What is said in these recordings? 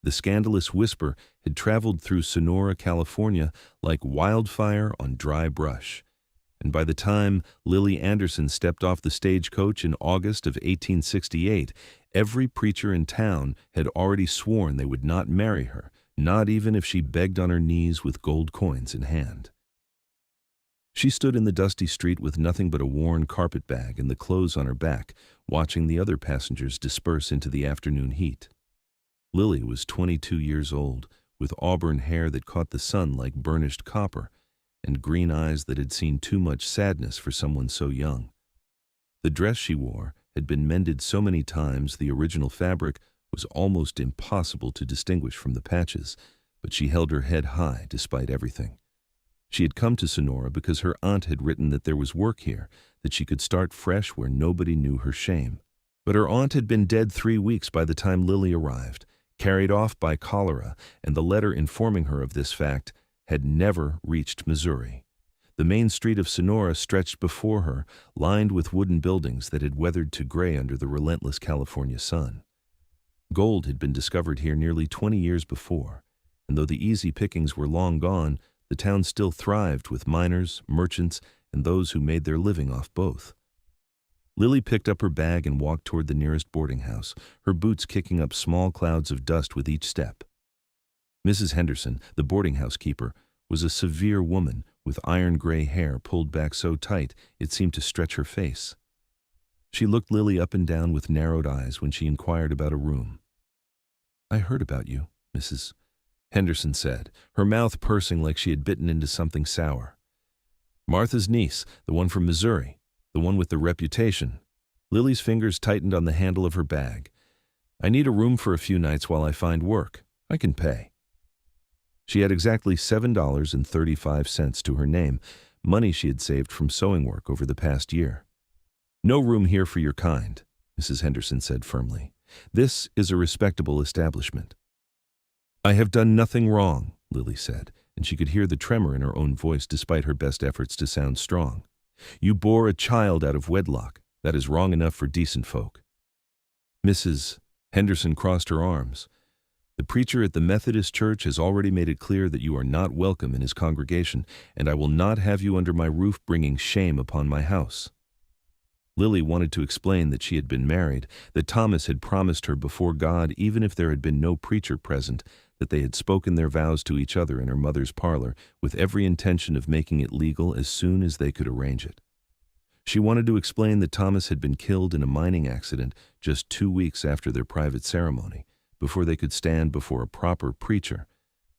The scandalous whisper had traveled through Sonora, California, like wildfire on dry brush. And by the time Lily Anderson stepped off the stagecoach in August of 1868, every preacher in town had already sworn they would not marry her, not even if she begged on her knees with gold coins in hand. She stood in the dusty street with nothing but a worn carpet bag and the clothes on her back, watching the other passengers disperse into the afternoon heat. Lily was 22 years old, with auburn hair that caught the sun like burnished copper, and green eyes that had seen too much sadness for someone so young. The dress she wore had been mended so many times the original fabric was almost impossible to distinguish from the patches, but she held her head high despite everything. She had come to Sonora because her aunt had written that there was work here, that she could start fresh where nobody knew her shame. But her aunt had been dead 3 weeks by the time Lily arrived, carried off by cholera, and the letter informing her of this fact had never reached Missouri. The main street of Sonora stretched before her, lined with wooden buildings that had weathered to gray under the relentless California sun. Gold had been discovered here nearly 20 years before, and though the easy pickings were long gone, the town still thrived with miners, merchants, and those who made their living off both. Lily picked up her bag and walked toward the nearest boarding house, her boots kicking up small clouds of dust with each step. Mrs. Henderson, the boarding house keeper, was a severe woman with iron-gray hair pulled back so tight it seemed to stretch her face. She looked Lily up and down with narrowed eyes when she inquired about a room. "I heard about you," Mrs. Henderson said, her mouth pursing like she had bitten into something sour. "Martha's niece, the one from Missouri, the one with the reputation." Lily's fingers tightened on the handle of her bag. "I need a room for a few nights while I find work. I can pay." She had exactly $7.35 to her name, money she had saved from sewing work over the past year. "No room here for your kind," Mrs. Henderson said firmly. "This is a respectable establishment." "I have done nothing wrong," Lily said, and she could hear the tremor in her own voice despite her best efforts to sound strong. "You bore a child out of wedlock. That is wrong enough for decent folk." Mrs. Henderson crossed her arms. "The preacher at the Methodist Church has already made it clear that you are not welcome in his congregation, and I will not have you under my roof bringing shame upon my house." Lily wanted to explain that she had been married, that Thomas had promised her before God, even if there had been no preacher present, that they had spoken their vows to each other in her mother's parlor, with every intention of making it legal as soon as they could arrange it. She wanted to explain that Thomas had been killed in a mining accident just 2 weeks after their private ceremony, before they could stand before a proper preacher,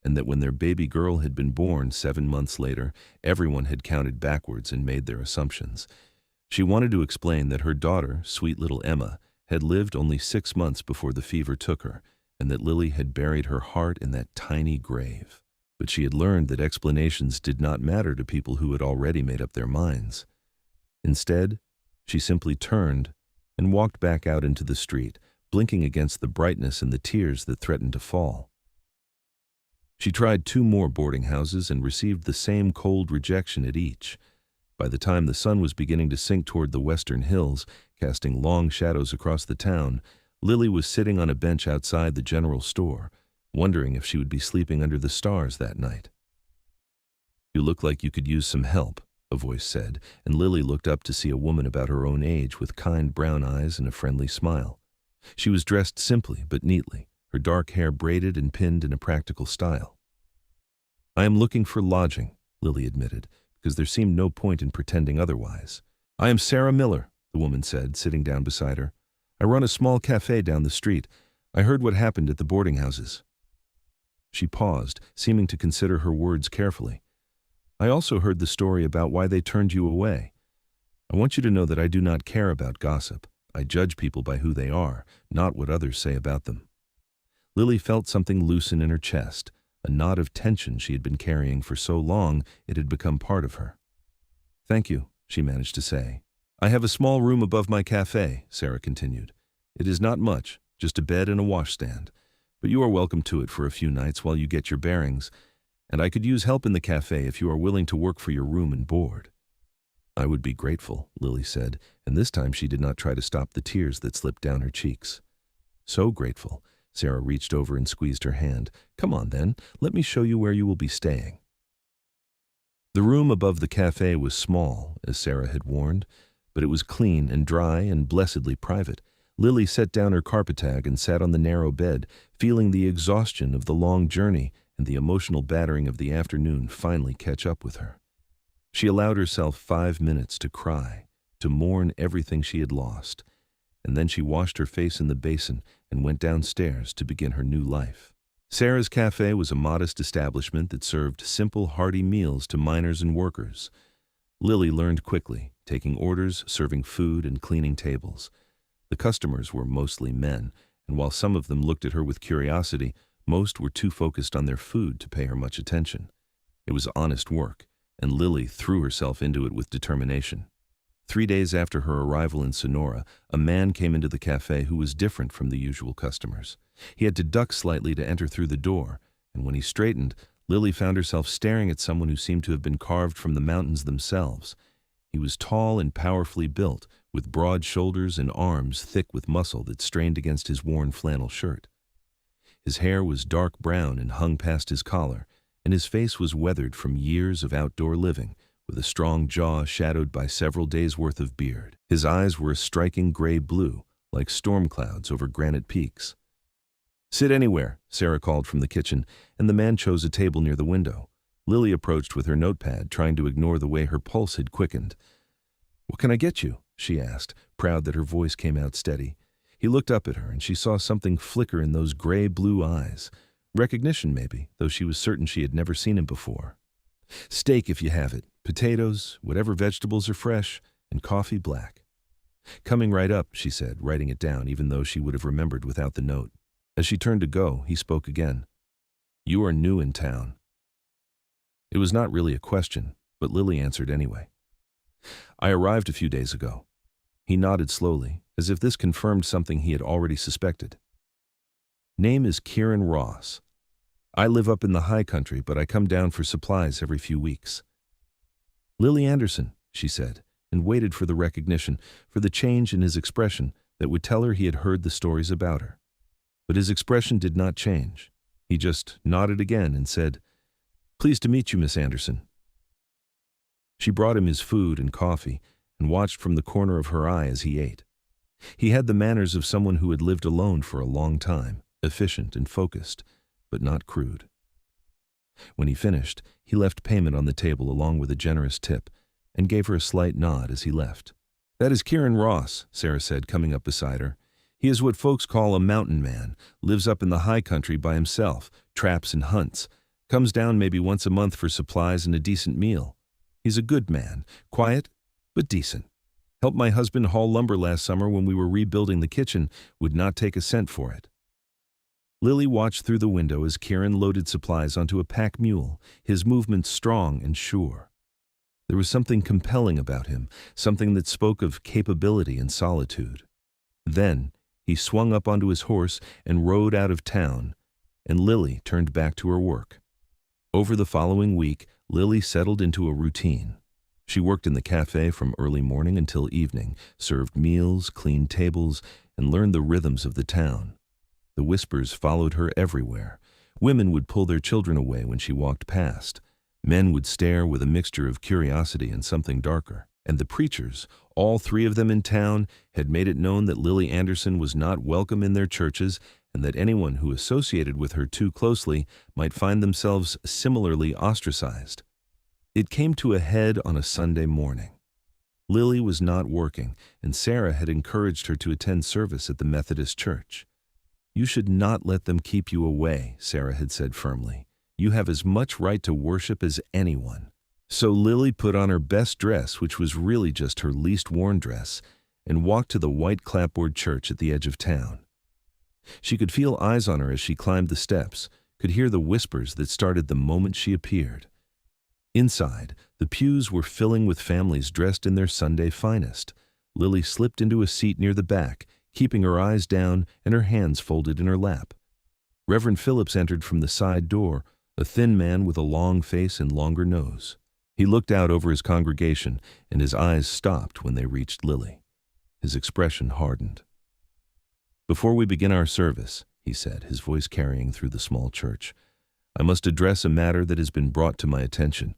and that when their baby girl had been born 7 months later, everyone had counted backwards and made their assumptions. She wanted to explain that her daughter, sweet little Emma, had lived only 6 months before the fever took her, and that Lily had buried her heart in that tiny grave. But she had learned that explanations did not matter to people who had already made up their minds. Instead, she simply turned and walked back out into the street, blinking against the brightness and the tears that threatened to fall. She tried 2 more boarding houses and received the same cold rejection at each. By the time the sun was beginning to sink toward the western hills, casting long shadows across the town, Lily was sitting on a bench outside the general store, wondering if she would be sleeping under the stars that night. "You look like you could use some help," a voice said, and Lily looked up to see a woman about her own age with kind brown eyes and a friendly smile. She was dressed simply but neatly, her dark hair braided and pinned in a practical style. "I am looking for lodging," Lily admitted, because there seemed no point in pretending otherwise. "I am Sarah Miller," the woman said, sitting down beside her. "I run a small cafe down the street. I heard what happened at the boarding houses." She paused, seeming to consider her words carefully. "I also heard the story about why they turned you away. I want you to know that I do not care about gossip. I judge people by who they are, not what others say about them." Lily felt something loosen in her chest, a knot of tension she had been carrying for so long it had become part of her. "Thank you," she managed to say. "I have a small room above my cafe," Sarah continued. "It is not much, just a bed and a washstand, but you are welcome to it for a few nights while you get your bearings, and I could use help in the cafe if you are willing to work for your room and board." "I would be grateful," Lily said, and this time she did not try to stop the tears that slipped down her cheeks. "So grateful, Sarah reached over and squeezed her hand. "Come on then, let me show you where you will be staying." The room above the cafe was small, as Sarah had warned, but it was clean and dry and blessedly private. Lily set down her carpetag and sat on the narrow bed, feeling the exhaustion of the long journey and the emotional battering of the afternoon finally catch up with her. She allowed herself 5 minutes to cry, to mourn everything she had lost, and then she washed her face in the basin and went downstairs to begin her new life. Sarah's cafe was a modest establishment that served simple, hearty meals to miners and workers. Lily learned quickly, taking orders, serving food, and cleaning tables. The customers were mostly men, and while some of them looked at her with curiosity, most were too focused on their food to pay her much attention. It was honest work, and Lily threw herself into it with determination. 3 days after her arrival in Sonora, a man came into the cafe who was different from the usual customers. He had to duck slightly to enter through the door, and when he straightened, Lily found herself staring at someone who seemed to have been carved from the mountains themselves. He was tall and powerfully built, with broad shoulders and arms thick with muscle that strained against his worn flannel shirt. His hair was dark brown and hung past his collar, and his face was weathered from years of outdoor living, with a strong jaw shadowed by several days' worth of beard. His eyes were a striking gray blue, like storm clouds over granite peaks. "Sit anywhere," Sarah called from the kitchen, and the man chose a table near the window. Lily approached with her notepad, trying to ignore the way her pulse had quickened. "What can I get you?" she asked, proud that her voice came out steady. He looked up at her, and she saw something flicker in those gray-blue eyes. Recognition, maybe, though she was certain she had never seen him before. "Steak, if you have it, potatoes, whatever vegetables are fresh, and coffee black." "Coming right up," she said, writing it down, even though she would have remembered without the note. As she turned to go, he spoke again. "You are new in town." It was not really a question, but Lily answered anyway. "I arrived a few days ago." He nodded slowly, as if this confirmed something he had already suspected. "Name is Kieran Ross. I live up in the high country, but I come down for supplies every few weeks." "Lily Anderson," she said, and waited for the recognition, for the change in his expression that would tell her he had heard the stories about her. But his expression did not change. He just nodded again and said, "Pleased to meet you, Miss Anderson." She brought him his food and coffee and watched from the corner of her eye as he ate. He had the manners of someone who had lived alone for a long time, efficient and focused, but not crude. When he finished, he left payment on the table along with a generous tip and gave her a slight nod as he left. "That is Kieran Ross," Sarah said, coming up beside her. "He is what folks call a mountain man, lives up in the high country by himself, traps and hunts, comes down maybe once a month for supplies and a decent meal. He's a good man, quiet, but decent. Helped my husband haul lumber last summer when we were rebuilding the kitchen, would not take a cent for it." Lily watched through the window as Kieran loaded supplies onto a pack mule, his movements strong and sure. There was something compelling about him, something that spoke of capability and solitude. Then he swung up onto his horse and rode out of town, and Lily turned back to her work. Over the following week, Lily settled into a routine. She worked in the cafe from early morning until evening, served meals, cleaned tables, and learned the rhythms of the town. The whispers followed her everywhere. Women would pull their children away when she walked past. Men would stare with a mixture of curiosity and something darker. And the preachers, all 3 of them in town, had made it known that Lily Anderson was not welcome in their churches and that anyone who associated with her too closely might find themselves similarly ostracized. It came to a head on a Sunday morning. Lily was not working, and Sarah had encouraged her to attend service at the Methodist church. "You should not let them keep you away," Sarah had said firmly. "You have as much right to worship as anyone." So Lily put on her best dress, which was really just her least worn dress, and walked to the white clapboard church at the edge of town. She could feel eyes on her as she climbed the steps, could hear the whispers that started the moment she appeared. Inside, the pews were filling with families dressed in their Sunday finest. Lily slipped into a seat near the back, keeping her eyes down and her hands folded in her lap. Reverend Phillips entered from the side door, a thin man with a long face and longer nose. He looked out over his congregation, and his eyes stopped when they reached Lily. His expression hardened. "Before we begin our service," he said, his voice carrying through the small church. "I must address a matter that has been brought to my attention.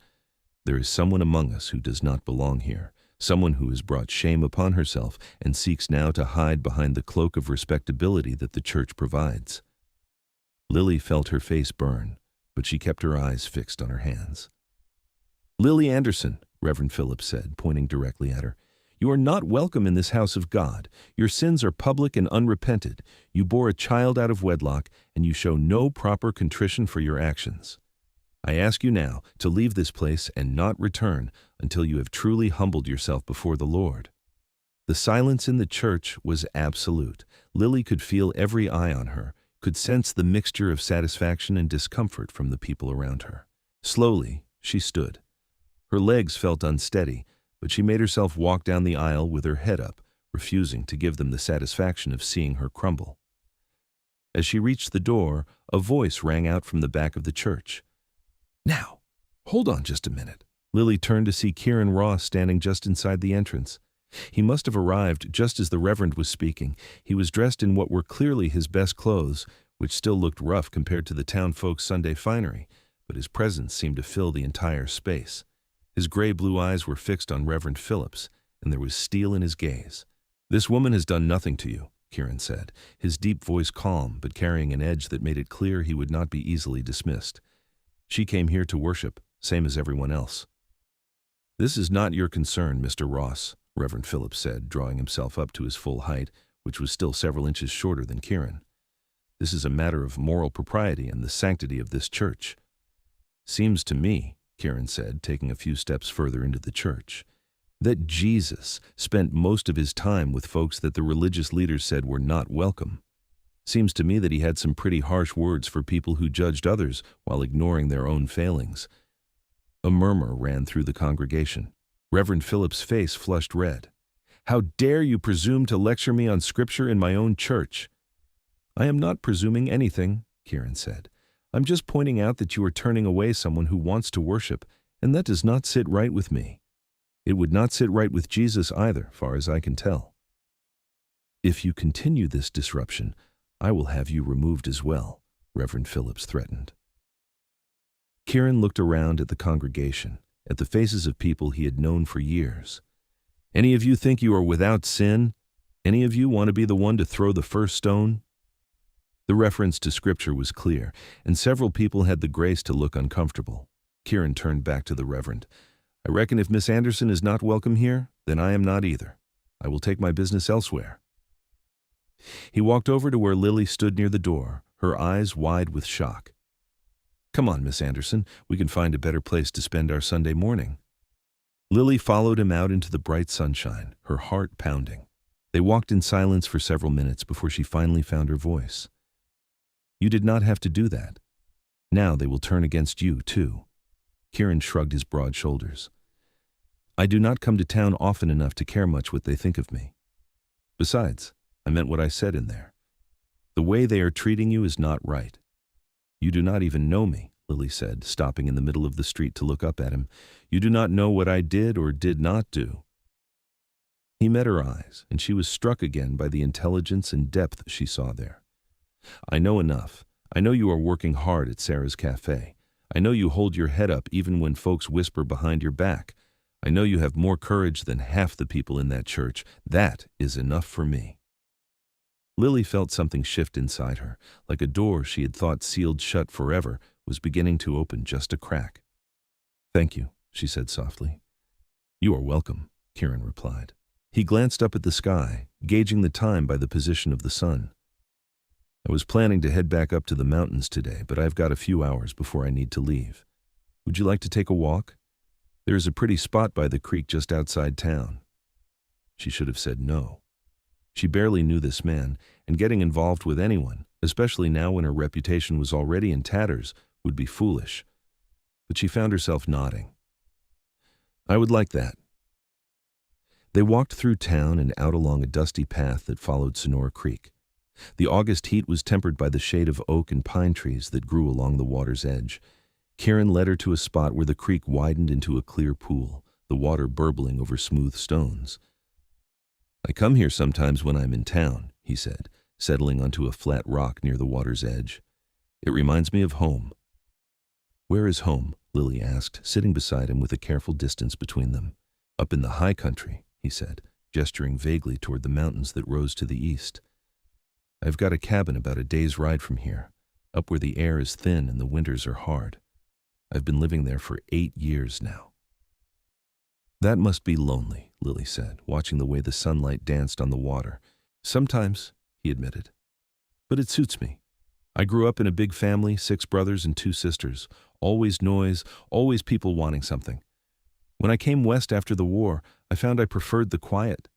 There is someone among us who does not belong here, someone who has brought shame upon herself and seeks now to hide behind the cloak of respectability that the church provides." Lily felt her face burn, but she kept her eyes fixed on her hands. "Lily Anderson," Reverend Phillips said, pointing directly at her, "you are not welcome in this house of God. Your sins are public and unrepented. You bore a child out of wedlock, and you show no proper contrition for your actions. I ask you now to leave this place and not return until you have truly humbled yourself before the Lord." The silence in the church was absolute. Lily could feel every eye on her, could sense the mixture of satisfaction and discomfort from the people around her. Slowly, she stood. Her legs felt unsteady, but she made herself walk down the aisle with her head up, refusing to give them the satisfaction of seeing her crumble. As she reached the door, a voice rang out from the back of the church. "Now, hold on just a minute." Lily turned to see Kieran Ross standing just inside the entrance. He must have arrived just as the Reverend was speaking. He was dressed in what were clearly his best clothes, which still looked rough compared to the town folks' Sunday finery, but his presence seemed to fill the entire space. His gray-blue eyes were fixed on Reverend Phillips, and there was steel in his gaze. "This woman has done nothing to you," Kieran said, his deep voice calm but carrying an edge that made it clear he would not be easily dismissed. "She came here to worship, same as everyone else." "This is not your concern, Mr. Ross," Reverend Phillips said, drawing himself up to his full height, which was still several inches shorter than Kieran. "This is a matter of moral propriety and the sanctity of this church." "Seems to me," Kieran said, taking a few steps further into the church, "that Jesus spent most of his time with folks that the religious leaders said were not welcome. Seems to me that he had some pretty harsh words for people who judged others while ignoring their own failings." A murmur ran through the congregation. Reverend Phillips' face flushed red. "How dare you presume to lecture me on Scripture in my own church?" "I am not presuming anything," Kieran said. "I'm just pointing out that you are turning away someone who wants to worship, and that does not sit right with me. It would not sit right with Jesus either, far as I can tell. If you continue this disruption, I will have you removed as well," Reverend Phillips threatened. Kieran looked around at the congregation, at the faces of people he had known for years. "Any of you think you are without sin? Any of you want to be the one to throw the first stone?" The reference to Scripture was clear, and several people had the grace to look uncomfortable. Kieran turned back to the Reverend. "I reckon if Miss Anderson is not welcome here, then I am not either. I will take my business elsewhere." He walked over to where Lily stood near the door, her eyes wide with shock. "Come on, Miss Anderson, we can find a better place to spend our Sunday morning." Lily followed him out into the bright sunshine, her heart pounding. They walked in silence for several minutes before she finally found her voice. "You did not have to do that. Now they will turn against you, too." Kieran shrugged his broad shoulders. "I do not come to town often enough to care much what they think of me. Besides, I meant what I said in there. The way they are treating you is not right." "You do not even know me," Lily said, stopping in the middle of the street to look up at him. "You do not know what I did or did not do." He met her eyes, and she was struck again by the intelligence and depth she saw there. "I know enough. I know you are working hard at Sarah's Cafe. I know you hold your head up even when folks whisper behind your back. I know you have more courage than half the people in that church. That is enough for me." Lily felt something shift inside her, like a door she had thought sealed shut forever was beginning to open just a crack. "Thank you," she said softly. "You are welcome," Kieran replied. He glanced up at the sky, gauging the time by the position of the sun. "I was planning to head back up to the mountains today, but I've got a few hours before I need to leave. Would you like to take a walk? There is a pretty spot by the creek just outside town." She should have said no. She barely knew this man, and getting involved with anyone, especially now when her reputation was already in tatters, would be foolish. But she found herself nodding. "I would like that." They walked through town and out along a dusty path that followed Sonora Creek. The August heat was tempered by the shade of oak and pine trees that grew along the water's edge. Kieran led her to a spot where the creek widened into a clear pool, the water burbling over smooth stones. "I come here sometimes when I'm in town," he said, settling onto a flat rock near the water's edge. "It reminds me of home." "Where is home?" Lily asked, sitting beside him with a careful distance between them. "Up in the high country," he said, gesturing vaguely toward the mountains that rose to the east. "I've got a cabin about a day's ride from here, up where the air is thin and the winters are hard. I've been living there for 8 years now." "That must be lonely," Lily said, watching the way the sunlight danced on the water. "Sometimes," he admitted. "But it suits me. I grew up in a big family, 6 brothers and 2 sisters. Always noise, always people wanting something. When I came west after the war, I found I preferred the quiet.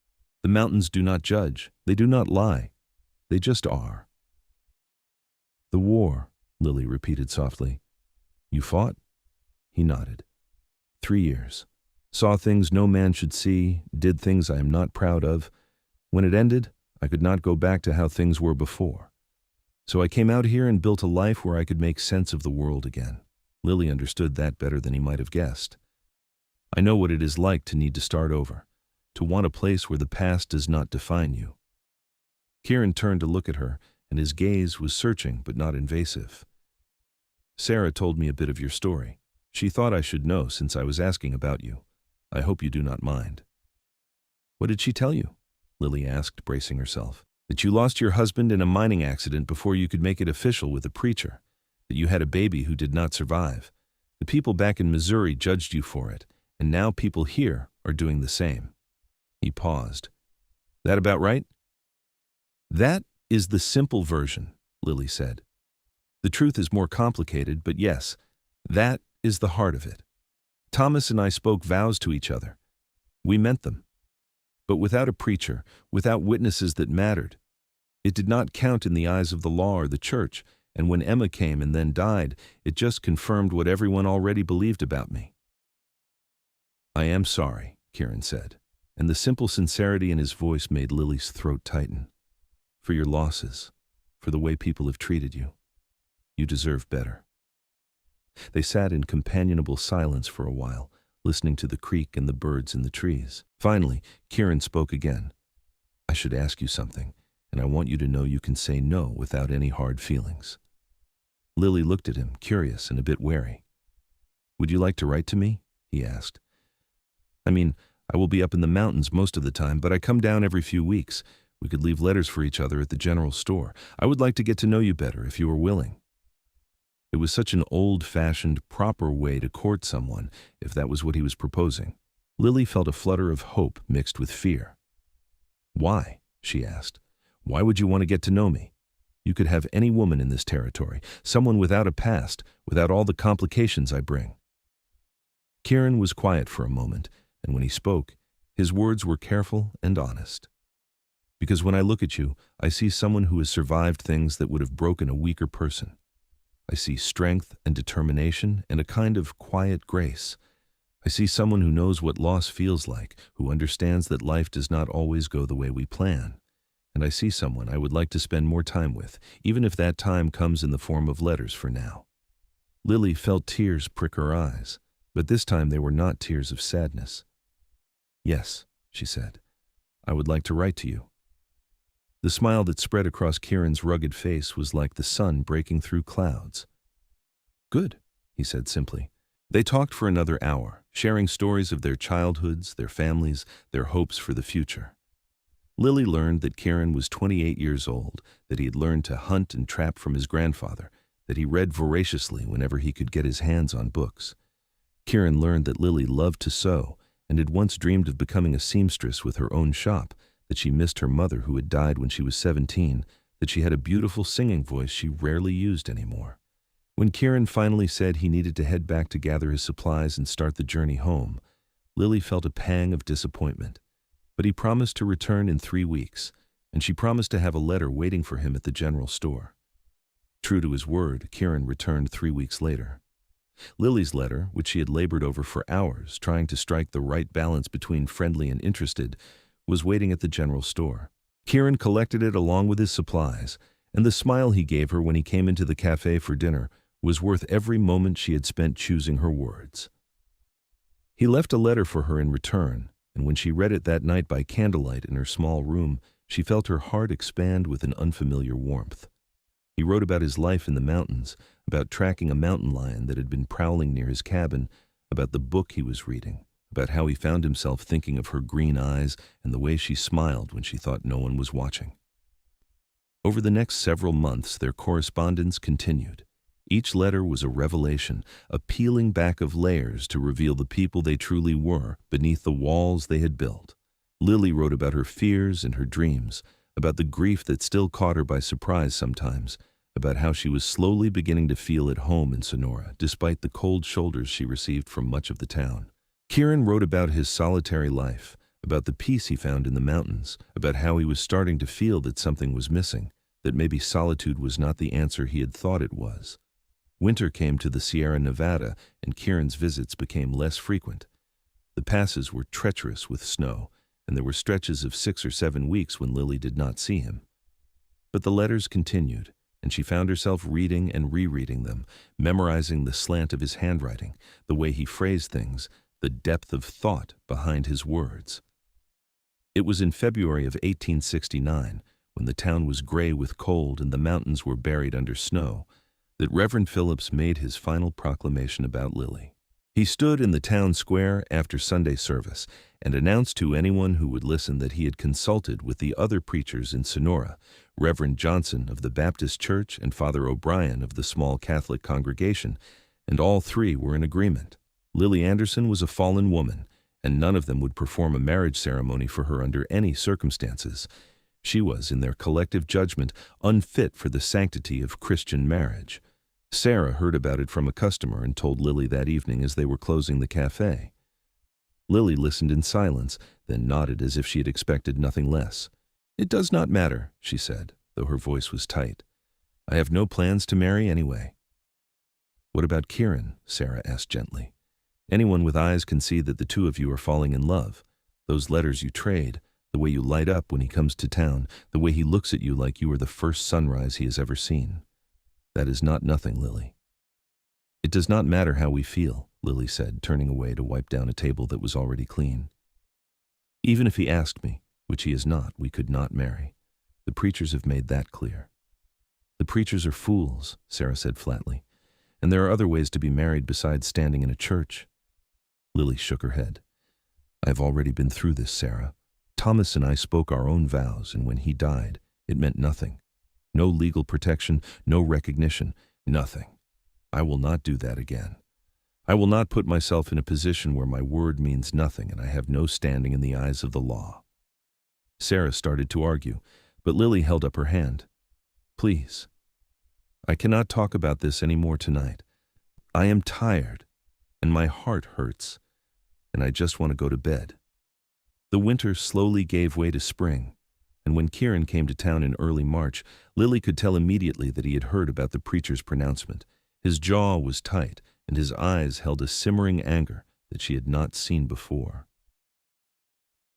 The mountains do not judge. They do not lie. They just are." "The war," Lily repeated softly. "You fought?" He nodded. 3 years. Saw things no man should see, did things I am not proud of. When it ended, I could not go back to how things were before. So I came out here and built a life where I could make sense of the world again." Lily understood that better than he might have guessed. "I know what it is like to need to start over, to want a place where the past does not define you." Kieran turned to look at her, and his gaze was searching but not invasive. "Sarah told me a bit of your story. She thought I should know since I was asking about you. I hope you do not mind." "What did she tell you?" Lily asked, bracing herself. "That you lost your husband in a mining accident before you could make it official with a preacher. That you had a baby who did not survive. The people back in Missouri judged you for it, and now people here are doing the same." He paused. "That about right?" "That is the simple version," Lily said. "The truth is more complicated, but yes, that is the heart of it. Thomas and I spoke vows to each other. We meant them. But without a preacher, without witnesses that mattered, it did not count in the eyes of the law or the church, and when Emma came and then died, it just confirmed what everyone already believed about me." "I am sorry," Kieran said, and the simple sincerity in his voice made Lily's throat tighten. "For your losses, for the way people have treated you. You deserve better." They sat in companionable silence for a while, listening to the creek and the birds in the trees. Finally, Kieran spoke again. "I should ask you something, and I want you to know you can say no without any hard feelings." Lily looked at him, curious and a bit wary. "Would you like to write to me?" he asked. "I mean, I will be up in the mountains most of the time, but I come down every few weeks. We could leave letters for each other at the general store. I would like to get to know you better if you were willing." It was such an old-fashioned, proper way to court someone, if that was what he was proposing. Lily felt a flutter of hope mixed with fear. "Why?" she asked. "Why would you want to get to know me? You could have any woman in this territory, someone without a past, without all the complications I bring." Kieran was quiet for a moment, and when he spoke, his words were careful and honest. "Because when I look at you, I see someone who has survived things that would have broken a weaker person. I see strength and determination and a kind of quiet grace. I see someone who knows what loss feels like, who understands that life does not always go the way we plan. And I see someone I would like to spend more time with, even if that time comes in the form of letters for now." Lily felt tears prick her eyes, but this time they were not tears of sadness. "Yes," she said, "I would like to write to you." The smile that spread across Kieran's rugged face was like the sun breaking through clouds. "Good," he said simply. They talked for another hour, sharing stories of their childhoods, their families, their hopes for the future. Lily learned that Kieran was 28 years old, that he had learned to hunt and trap from his grandfather, that he read voraciously whenever he could get his hands on books. Kieran learned that Lily loved to sew and had once dreamed of becoming a seamstress with her own shop, that she missed her mother who had died when she was 17, that she had a beautiful singing voice she rarely used anymore. When Kieran finally said he needed to head back to gather his supplies and start the journey home, Lily felt a pang of disappointment. But he promised to return in 3 weeks, and she promised to have a letter waiting for him at the general store. True to his word, Kieran returned 3 weeks later. Lily's letter, which she had labored over for hours, trying to strike the right balance between friendly and interested, was waiting at the general store. Kieran collected it along with his supplies, and the smile he gave her when he came into the cafe for dinner was worth every moment she had spent choosing her words. He left a letter for her in return, and when she read it that night by candlelight in her small room, She felt her heart expand with an unfamiliar warmth. He wrote about his life in the mountains, about tracking a mountain lion that had been prowling near his cabin, about the book he was reading, about how he found himself thinking of her green eyes and the way she smiled when she thought no one was watching. Over the next several months, their correspondence continued. Each letter was a revelation, a peeling back of layers to reveal the people they truly were beneath the walls they had built. Lily wrote about her fears and her dreams, about the grief that still caught her by surprise sometimes, about how she was slowly beginning to feel at home in Sonora, despite the cold shoulders she received from much of the town. Kieran wrote about his solitary life, about the peace he found in the mountains, about how he was starting to feel that something was missing, that maybe solitude was not the answer he had thought it was. Winter came to the Sierra Nevada, and Kieran's visits became less frequent. The passes were treacherous with snow, and there were stretches of 6 or 7 weeks when Lily did not see him. But the letters continued, and she found herself reading and rereading them, memorizing the slant of his handwriting, the way he phrased things, the depth of thought behind his words. It was in February of 1869, when the town was gray with cold and the mountains were buried under snow, that Reverend Phillips made his final proclamation about Lily. He stood in the town square after Sunday service and announced to anyone who would listen that he had consulted with the other preachers in Sonora, Reverend Johnson of the Baptist Church and Father O'Brien of the small Catholic congregation, and all three were in agreement. Lily Anderson was a fallen woman, and none of them would perform a marriage ceremony for her under any circumstances. She was, in their collective judgment, unfit for the sanctity of Christian marriage. Sarah heard about it from a customer and told Lily that evening as they were closing the cafe. Lily listened in silence, then nodded as if she had expected nothing less. "It does not matter," she said, though her voice was tight. "I have no plans to marry anyway." "What about Kieran?" Sarah asked gently. "Anyone with eyes can see that the two of you are falling in love. Those letters you trade, the way you light up when he comes to town, the way he looks at you like you are the first sunrise he has ever seen. That is not nothing, Lily." "It does not matter how we feel," Lily said, turning away to wipe down a table that was already clean. "Even if he asked me, which he is not, we could not marry. The preachers have made that clear." "The preachers are fools," Sarah said flatly. "And there are other ways to be married besides standing in a church." Lily shook her head. "I have already been through this, Sarah. Thomas and I spoke our own vows, and when he died, it meant nothing. No legal protection, no recognition, nothing. I will not do that again. I will not put myself in a position where my word means nothing and I have no standing in the eyes of the law." Sarah started to argue, but Lily held up her hand. "Please. I cannot talk about this any more tonight. I am tired, and my heart hurts, and I just want to go to bed." The winter slowly gave way to spring, and when Kieran came to town in early March, Lily could tell immediately that he had heard about the preacher's pronouncement. His jaw was tight, and his eyes held a simmering anger that she had not seen before.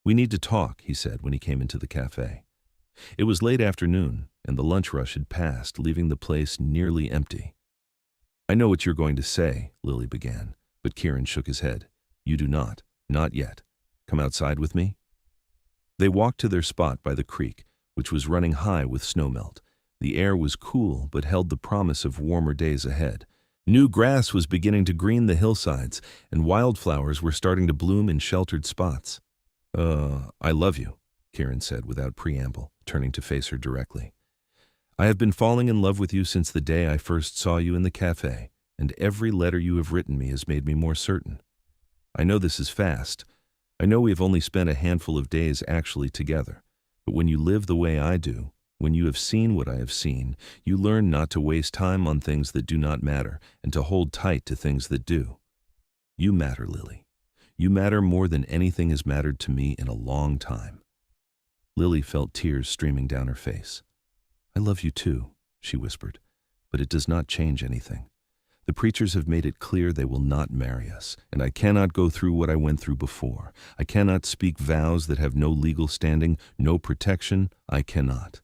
"We need to talk," he said when he came into the cafe. It was late afternoon, and the lunch rush had passed, leaving the place nearly empty. "I know what you're going to say," Lily began, but Kieran shook his head. "You do not. Not yet. Come outside with me." They walked to their spot by the creek, which was running high with snowmelt. The air was cool but held the promise of warmer days ahead. New grass was beginning to green the hillsides, and wildflowers were starting to bloom in sheltered spots. I love you," Kieran said without preamble, turning to face her directly. "I have been falling in love with you since the day I first saw you in the cafe, and every letter you have written me has made me more certain. I know this is fast. I know we have only spent a handful of days actually together, but when you live the way I do, when you have seen what I have seen, you learn not to waste time on things that do not matter and to hold tight to things that do. You matter, Lily. You matter more than anything has mattered to me in a long time." Lily felt tears streaming down her face. "I love you too," she whispered, "but it does not change anything. The preachers have made it clear they will not marry us, and I cannot go through what I went through before. I cannot speak vows that have no legal standing, no protection. I cannot."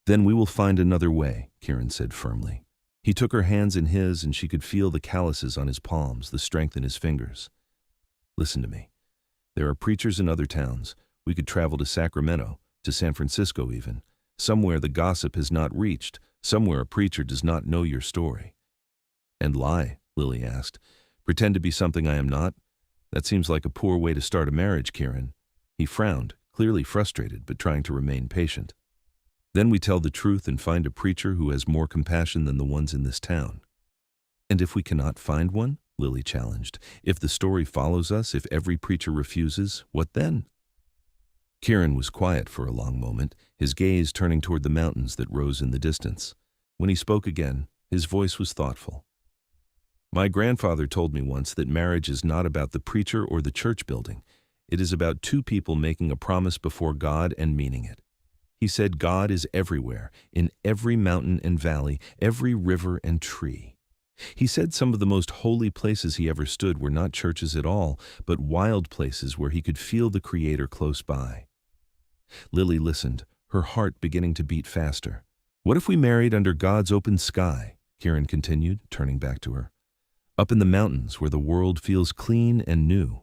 "Then we will find another way," Kieran said firmly. He took her hands in his, and she could feel the calluses on his palms, the strength in his fingers. "Listen to me. There are preachers in other towns. We could travel to Sacramento. to San Francisco even, somewhere the gossip has not reached, somewhere a preacher does not know your story. And lie, Lily asked. Pretend to be something I am not? That seems like a poor way to start a marriage, Kieran. He frowned, clearly frustrated but trying to remain patient. Then we tell the truth and find a preacher who has more compassion than the ones in this town. And if we cannot find one? Lily challenged. If the story follows us, if every preacher refuses, what then? Kieran was quiet for a long moment, his gaze turning toward the mountains that rose in the distance. When he spoke again, his voice was thoughtful. My grandfather told me once that marriage is not about the preacher or the church building. It is about two people making a promise before God and meaning it. He said God is everywhere, in every mountain and valley, every river and tree. He said some of the most holy places he ever stood were not churches at all, but wild places where he could feel the Creator close by. Lily listened, her heart beginning to beat faster. What if we married under God's open sky? Kieran continued, turning back to her. Up in the mountains where the world feels clean and new.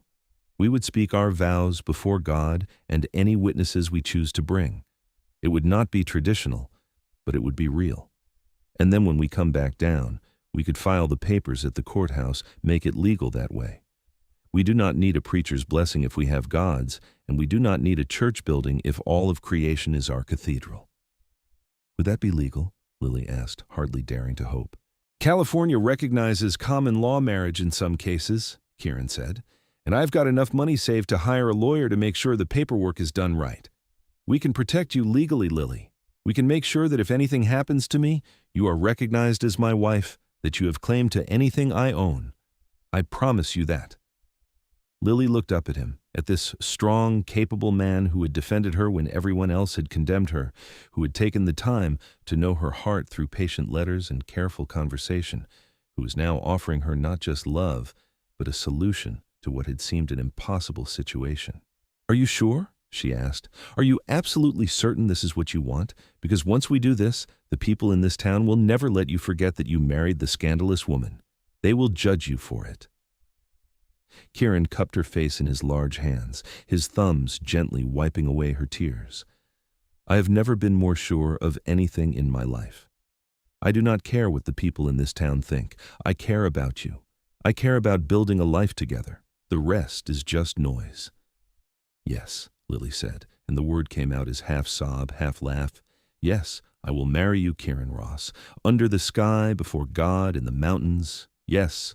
We would speak our vows before God and any witnesses we choose to bring. It would not be traditional, but it would be real. And then when we come back down, we could file the papers at the courthouse, make it legal that way. We do not need a preacher's blessing if we have God's, and we do not need a church building if all of creation is our cathedral. Would that be legal? Lily asked, hardly daring to hope. California recognizes common law marriage in some cases, Kieran said, and I've got enough money saved to hire a lawyer to make sure the paperwork is done right. We can protect you legally, Lily. We can make sure that if anything happens to me, you are recognized as my wife, that you have claim to anything I own. I promise you that. Lily looked up at him, at this strong, capable man who had defended her when everyone else had condemned her, who had taken the time to know her heart through patient letters and careful conversation, who was now offering her not just love, but a solution to what had seemed an impossible situation. Are you sure? She asked. Are you absolutely certain this is what you want? Because once we do this, the people in this town will never let you forget that you married the scandalous woman. They will judge you for it. Kieran cupped her face in his large hands, his thumbs gently wiping away her tears. I have never been more sure of anything in my life. I do not care what the people in this town think. I care about you. I care about building a life together. The rest is just noise. Yes, Lily said, and the word came out as half sob, half laugh. Yes, I will marry you, Kieran Ross, under the sky, before God, in the mountains. Yes.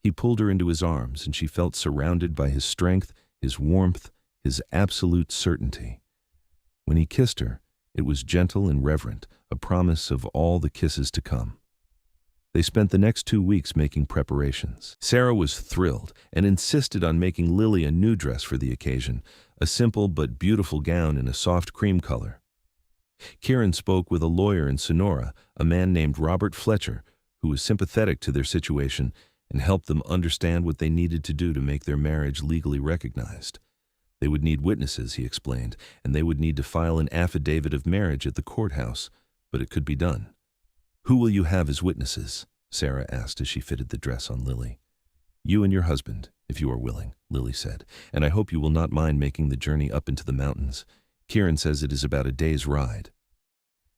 He pulled her into his arms, and she felt surrounded by his strength, his warmth, his absolute certainty. When he kissed her, it was gentle and reverent, a promise of all the kisses to come. They spent the next 2 weeks making preparations. Sarah was thrilled and insisted on making Lily a new dress for the occasion, a simple but beautiful gown in a soft cream color. Kieran spoke with a lawyer in Sonora, a man named Robert Fletcher, who was sympathetic to their situation and helped them understand what they needed to do to make their marriage legally recognized. They would need witnesses, he explained, and they would need to file an affidavit of marriage at the courthouse, but it could be done. Who will you have as witnesses? Sarah asked as she fitted the dress on Lily. You and your husband, if you are willing, Lily said, and I hope you will not mind making the journey up into the mountains. Kieran says it is about a day's ride.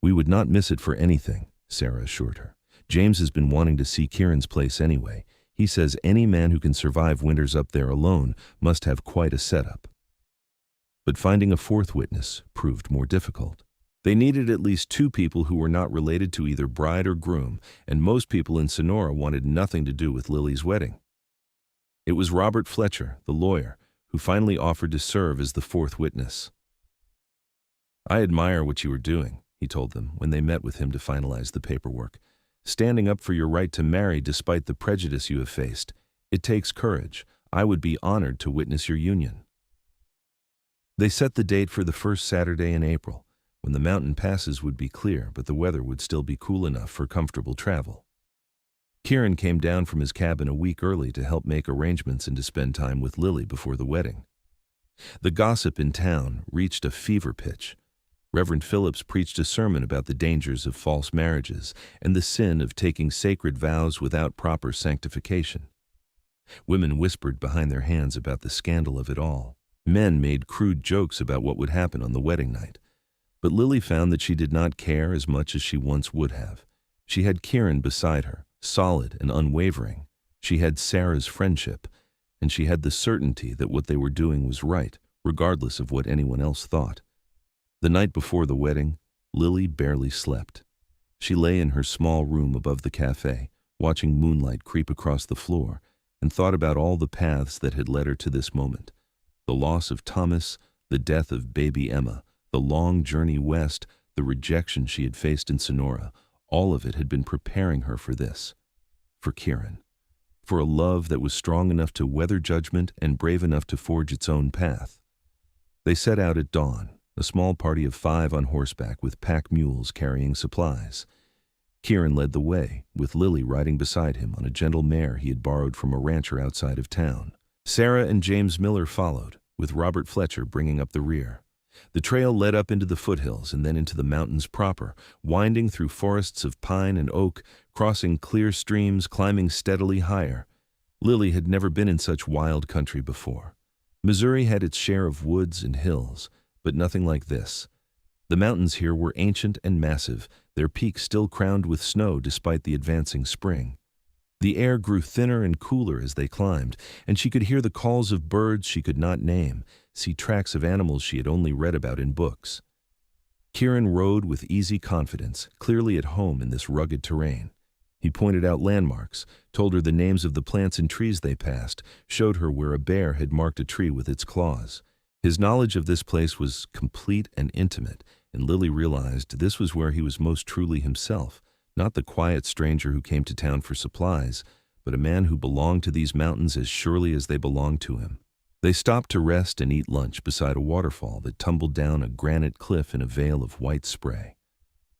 We would not miss it for anything, Sarah assured her. James has been wanting to see Kieran's place anyway. He says any man who can survive winters up there alone must have quite a setup. But finding a fourth witness proved more difficult. They needed at least 2 people who were not related to either bride or groom, and most people in Sonora wanted nothing to do with Lily's wedding. It was Robert Fletcher, the lawyer, who finally offered to serve as the 4th witness. I admire what you are doing, he told them when they met with him to finalize the paperwork. Standing up for your right to marry despite the prejudice you have faced. It takes courage. I would be honored to witness your union. They set the date for the first Saturday in April, when the mountain passes would be clear, but the weather would still be cool enough for comfortable travel. Kieran came down from his cabin a week early to help make arrangements and to spend time with Lily before the wedding. The gossip in town reached a fever pitch. Reverend Phillips preached a sermon about the dangers of false marriages and the sin of taking sacred vows without proper sanctification. Women whispered behind their hands about the scandal of it all. Men made crude jokes about what would happen on the wedding night. But Lily found that she did not care as much as she once would have. She had Kieran beside her, solid and unwavering. She had Sarah's friendship, and she had the certainty that what they were doing was right, regardless of what anyone else thought. The night before the wedding, Lily barely slept. She lay in her small room above the cafe, watching moonlight creep across the floor, and thought about all the paths that had led her to this moment. The loss of Thomas, the death of baby Emma, the long journey west, the rejection she had faced in Sonora, all of it had been preparing her for this. For Kieran. For a love that was strong enough to weather judgment and brave enough to forge its own path. They set out at dawn, a small party of 5 on horseback with pack mules carrying supplies. Kieran led the way, with Lily riding beside him on a gentle mare he had borrowed from a rancher outside of town. Sarah and James Miller followed, with Robert Fletcher bringing up the rear. The trail led up into the foothills and then into the mountains proper, winding through forests of pine and oak, crossing clear streams, climbing steadily higher. Lily had never been in such wild country before. Missouri had its share of woods and hills, but nothing like this. The mountains here were ancient and massive, their peaks still crowned with snow despite the advancing spring. The air grew thinner and cooler as they climbed, and she could hear the calls of birds she could not name, see tracks of animals she had only read about in books. Kieran rode with easy confidence, clearly at home in this rugged terrain. He pointed out landmarks, told her the names of the plants and trees they passed, showed her where a bear had marked a tree with its claws. His knowledge of this place was complete and intimate, and Lily realized this was where he was most truly himself, not the quiet stranger who came to town for supplies, but a man who belonged to these mountains as surely as they belonged to him. They stopped to rest and eat lunch beside a waterfall that tumbled down a granite cliff in a veil of white spray.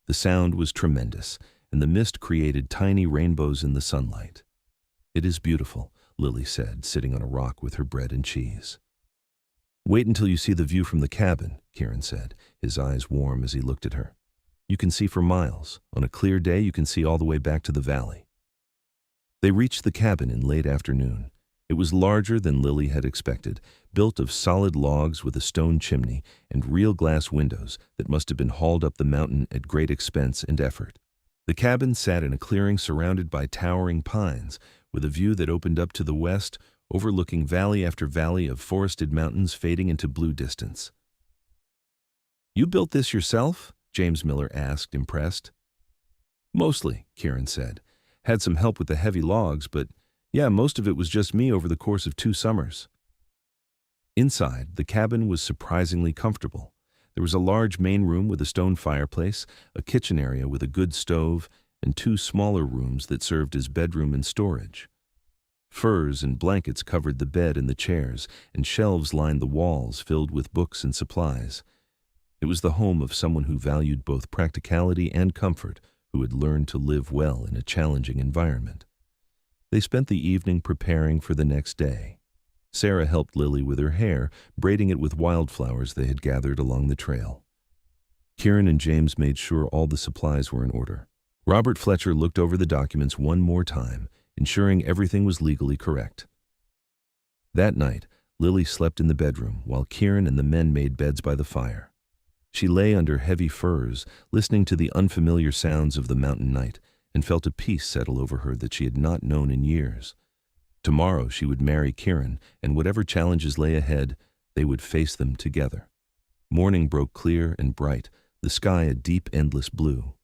The sound was tremendous, and the mist created tiny rainbows in the sunlight. "It is beautiful," Lily said, sitting on a rock with her bread and cheese. "Wait until you see the view from the cabin," Kieran said, his eyes warm as he looked at her. "You can see for miles. On a clear day, you can see all the way back to the valley." They reached the cabin in late afternoon. It was larger than Lily had expected, built of solid logs with a stone chimney and real glass windows that must have been hauled up the mountain at great expense and effort. The cabin sat in a clearing surrounded by towering pines, with a view that opened up to the west, overlooking valley after valley of forested mountains fading into blue distance. "You built this yourself?" James Miller asked, impressed. "Mostly," Kieran said. "Had some help with the heavy logs, but yeah, most of it was just me over the course of 2 summers." Inside, the cabin was surprisingly comfortable. There was a large main room with a stone fireplace, a kitchen area with a good stove, and 2 smaller rooms that served as bedroom and storage. Furs and blankets covered the bed and the chairs, and shelves lined the walls filled with books and supplies. It was the home of someone who valued both practicality and comfort, who had learned to live well in a challenging environment. They spent the evening preparing for the next day. Sarah helped Lily with her hair, braiding it with wildflowers they had gathered along the trail. Kieran and James made sure all the supplies were in order. Robert Fletcher looked over the documents one more time, ensuring everything was legally correct. That night, Lily slept in the bedroom while Kieran and the men made beds by the fire. She lay under heavy furs, listening to the unfamiliar sounds of the mountain night, and felt a peace settle over her that she had not known in years. Tomorrow she would marry Kieran, and whatever challenges lay ahead, they would face them together. Morning broke clear and bright, the sky a deep, endless blue.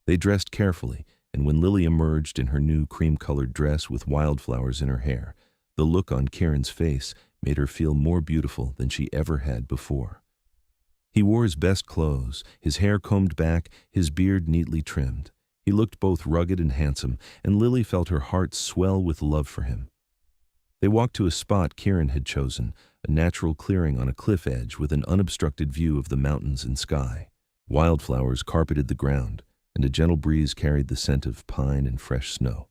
They dressed carefully, and when Lily emerged in her new cream-colored dress with wildflowers in her hair, the look on Kieran's face made her feel more beautiful than she ever had before. He wore his best clothes, his hair combed back, his beard neatly trimmed. He looked both rugged and handsome, and Lily felt her heart swell with love for him. They walked to a spot Kieran had chosen, a natural clearing on a cliff edge with an unobstructed view of the mountains and sky. Wildflowers carpeted the ground, and a gentle breeze carried the scent of pine and fresh snow.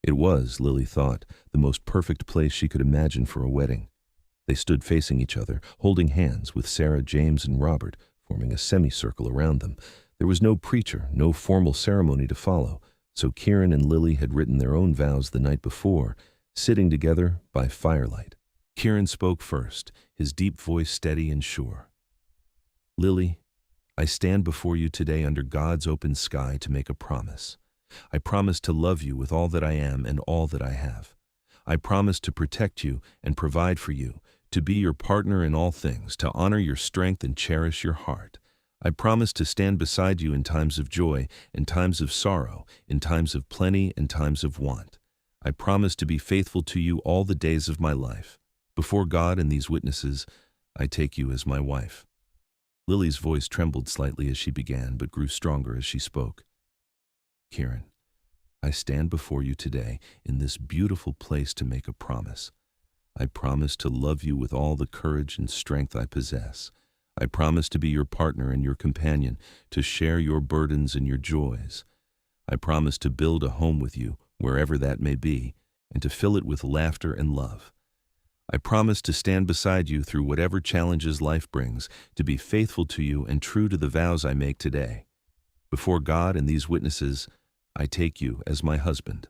It was, Lily thought, the most perfect place she could imagine for a wedding. They stood facing each other, holding hands, with Sarah, James, and Robert forming a semicircle around them. There was no preacher, no formal ceremony to follow, so Kieran and Lily had written their own vows the night before, sitting together by firelight. Kieran spoke first, his deep voice steady and sure. "Lily, I stand before you today under God's open sky to make a promise. I promise to love you with all that I am and all that I have. I promise to protect you and provide for you, to be your partner in all things, to honor your strength and cherish your heart. I promise to stand beside you in times of joy, in times of sorrow, in times of plenty and times of want. I promise to be faithful to you all the days of my life. Before God and these witnesses, I take you as my wife. Lily's voice trembled slightly as she began, but grew stronger as she spoke. Kieran, I stand before you today in this beautiful place to make a promise. I promise to love you with all the courage and strength I possess. I promise to be your partner and your companion, to share your burdens and your joys. I promise to build a home with you, wherever that may be, and to fill it with laughter and love. I promise to stand beside you through whatever challenges life brings, to be faithful to you and true to the vows I make today. Before God and these witnesses, I take you as my husband.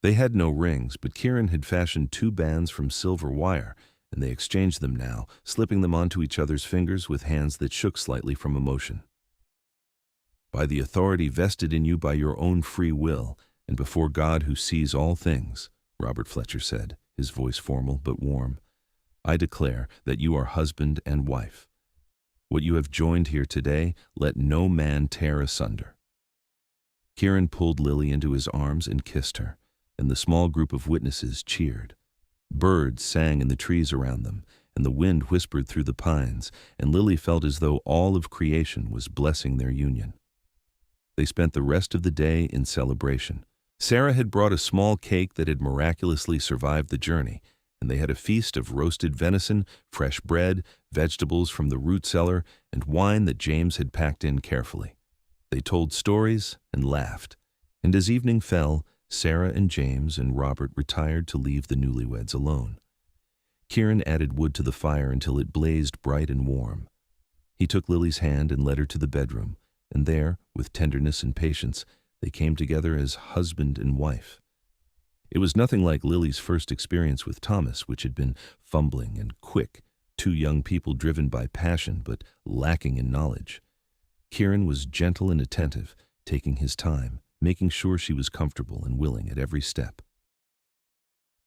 They had no rings, but Kieran had fashioned 2 bands from silver wire, and they exchanged them now, slipping them onto each other's fingers with hands that shook slightly from emotion. By the authority vested in you by your own free will, and before God who sees all things, Robert Fletcher said, his voice formal but warm, I declare that you are husband and wife. What you have joined here today, let no man tear asunder. Kieran pulled Lily into his arms and kissed her, and the small group of witnesses cheered. Birds sang in the trees around them, and the wind whispered through the pines, and Lily felt as though all of creation was blessing their union. They spent the rest of the day in celebration. Sarah had brought a small cake that had miraculously survived the journey, and they had a feast of roasted venison, fresh bread, vegetables from the root cellar, and wine that James had packed in carefully. They told stories and laughed, and as evening fell, Sarah and James and Robert retired to leave the newlyweds alone. Kieran added wood to the fire until it blazed bright and warm. He took Lily's hand and led her to the bedroom, and there, with tenderness and patience, they came together as husband and wife. It was nothing like Lily's first experience with Thomas, which had been fumbling and quick, 2 young people driven by passion but lacking in knowledge. Kieran was gentle and attentive, taking his time, making sure she was comfortable and willing at every step.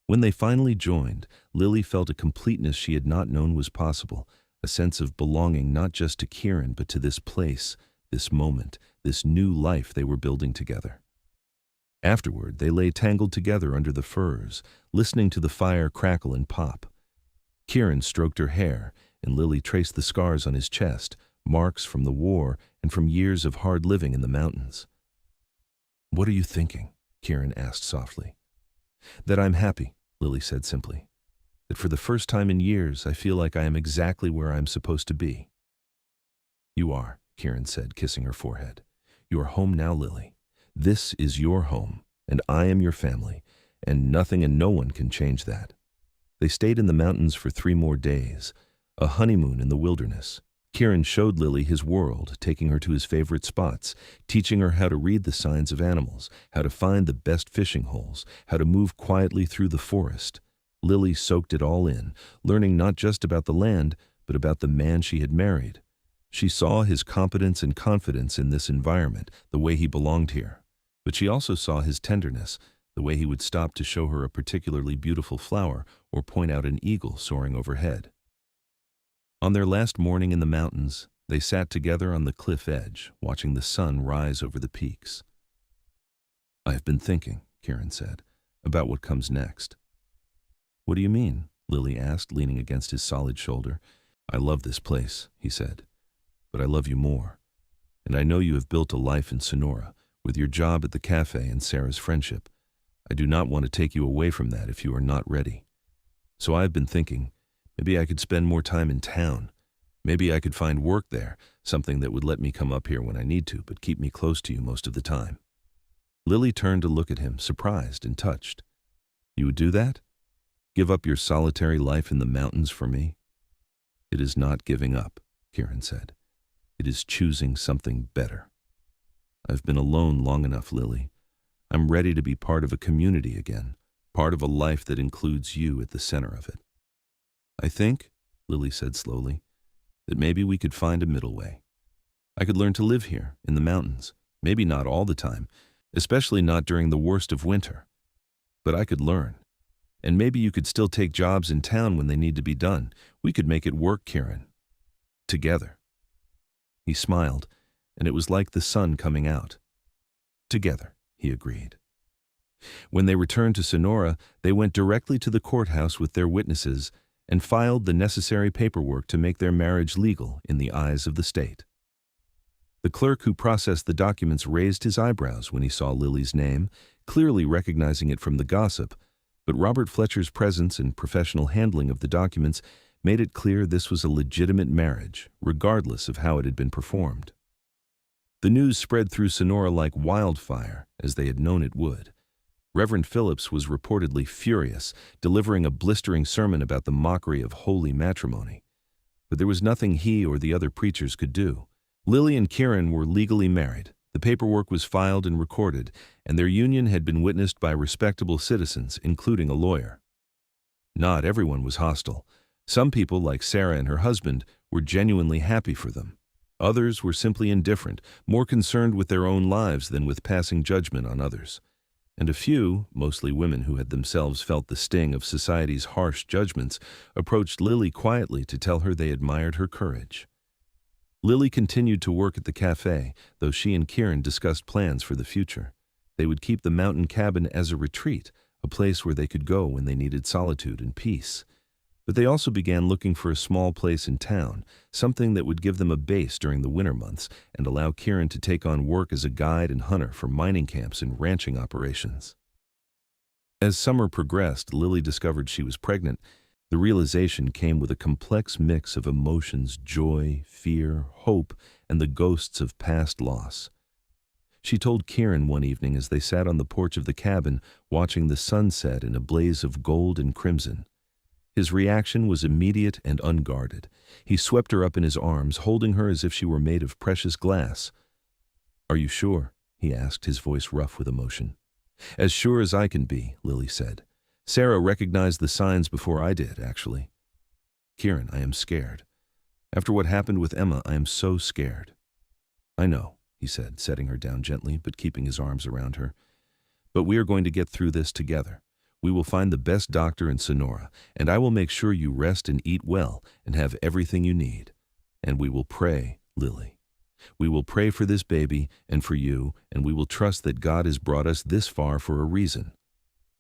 When they finally joined, Lily felt a completeness she had not known was possible, a sense of belonging not just to Kieran but to this place, this moment, this new life they were building together. Afterward, they lay tangled together under the firs, listening to the fire crackle and pop. Kieran stroked her hair, and Lily traced the scars on his chest, marks from the war and from years of hard living in the mountains. What are you thinking? Kieran asked softly. That I'm happy, Lily said simply. That for the first time in years, I feel like I am exactly where I'm supposed to be. You are, Kieran said, kissing her forehead. You are home now, Lily. This is your home, and I am your family, and nothing and no one can change that. They stayed in the mountains for 3 more days, a honeymoon in the wilderness. Kieran showed Lily his world, taking her to his favorite spots, teaching her how to read the signs of animals, how to find the best fishing holes, how to move quietly through the forest. Lily soaked it all in, learning not just about the land, but about the man she had married. She saw his competence and confidence in this environment, the way he belonged here. But she also saw his tenderness, the way he would stop to show her a particularly beautiful flower or point out an eagle soaring overhead. On their last morning in the mountains, they sat together on the cliff edge, watching the sun rise over the peaks. I have been thinking, Kieran said, about what comes next. What do you mean? Lily asked, leaning against his solid shoulder. I love this place, he said, but I love you more. And I know you have built a life in Sonora, with your job at the cafe and Sarah's friendship. I do not want to take you away from that if you are not ready. So I have been thinking, maybe I could spend more time in town. Maybe I could find work there, something that would let me come up here when I need to, but keep me close to you most of the time. Lily turned to look at him, surprised and touched. You would do that? Give up your solitary life in the mountains for me? It is not giving up, Kieran said. It is choosing something better. I've been alone long enough, Lily. I'm ready to be part of a community again, part of a life that includes you at the center of it. I think, Lily said slowly, that maybe we could find a middle way. I could learn to live here, in the mountains. Maybe not all the time, especially not during the worst of winter. But I could learn. And maybe you could still take jobs in town when they need to be done. We could make it work, Kieran. Together. He smiled, and it was like the sun coming out. Together, he agreed. When they returned to Sonora, they went directly to the courthouse with their witnesses and filed the necessary paperwork to make their marriage legal in the eyes of the state. The clerk who processed the documents raised his eyebrows when he saw Lily's name, clearly recognizing it from the gossip, but Robert Fletcher's presence and professional handling of the documents made it clear this was a legitimate marriage, regardless of how it had been performed. The news spread through Sonora like wildfire, as they had known it would. Reverend Phillips was reportedly furious, delivering a blistering sermon about the mockery of holy matrimony. But there was nothing he or the other preachers could do. Lily and Kieran were legally married. The paperwork was filed and recorded, and their union had been witnessed by respectable citizens, including a lawyer. Not everyone was hostile. Some people, like Sarah and her husband, were genuinely happy for them. Others were simply indifferent, more concerned with their own lives than with passing judgment on others. And a few, mostly women who had themselves felt the sting of society's harsh judgments, approached Lily quietly to tell her they admired her courage. Lily continued to work at the cafe, though she and Kieran discussed plans for the future. They would keep the mountain cabin as a retreat, a place where they could go when they needed solitude and peace. But they also began looking for a small place in town, something that would give them a base during the winter months and allow Kieran to take on work as a guide and hunter for mining camps and ranching operations. As summer progressed, Lily discovered she was pregnant. The realization came with a complex mix of emotions: joy, fear, hope, and the ghosts of past loss. She told Kieran one evening as they sat on the porch of the cabin, watching the sunset in a blaze of gold and crimson. His reaction was immediate and unguarded. He swept her up in his arms, holding her as if she were made of precious glass. "Are you sure?" he asked, his voice rough with emotion. "As sure as I can be," Lily said. "Sarah recognized the signs before I did, actually." "Kieran, I am scared. After what happened with Emma, I am so scared." "I know," he said, setting her down gently, but keeping his arms around her. "But we are going to get through this together. We will find the best doctor in Sonora, and I will make sure you rest and eat well and have everything you need. And we will pray, Lily. We will pray for this baby and for you, and we will trust that God has brought us this far for a reason."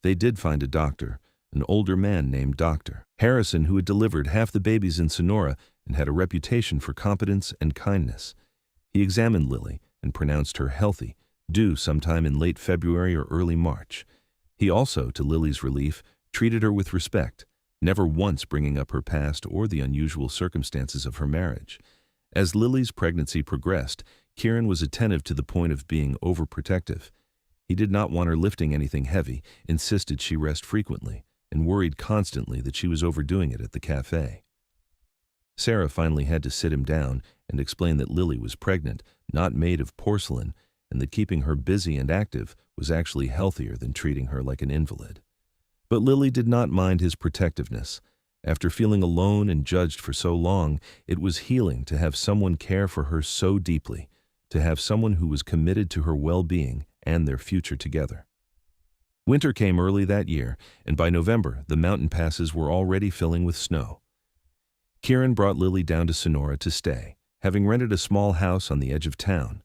They did find a doctor, an older man named Dr. Harrison, who had delivered half the babies in Sonora and had a reputation for competence and kindness. He examined Lily and pronounced her healthy, due sometime in late February or early March. He also, to Lily's relief, treated her with respect, never once bringing up her past or the unusual circumstances of her marriage. As Lily's pregnancy progressed, Kieran was attentive to the point of being overprotective. He did not want her lifting anything heavy, insisted she rest frequently, and worried constantly that she was overdoing it at the cafe. Sarah finally had to sit him down and explain that Lily was pregnant, not made of porcelain, and that keeping her busy and active was actually healthier than treating her like an invalid. But Lily did not mind his protectiveness. After feeling alone and judged for so long, it was healing to have someone care for her so deeply, to have someone who was committed to her well-being and their future together. Winter came early that year, and by November, the mountain passes were already filling with snow. Kieran brought Lily down to Sonora to stay, having rented a small house on the edge of town.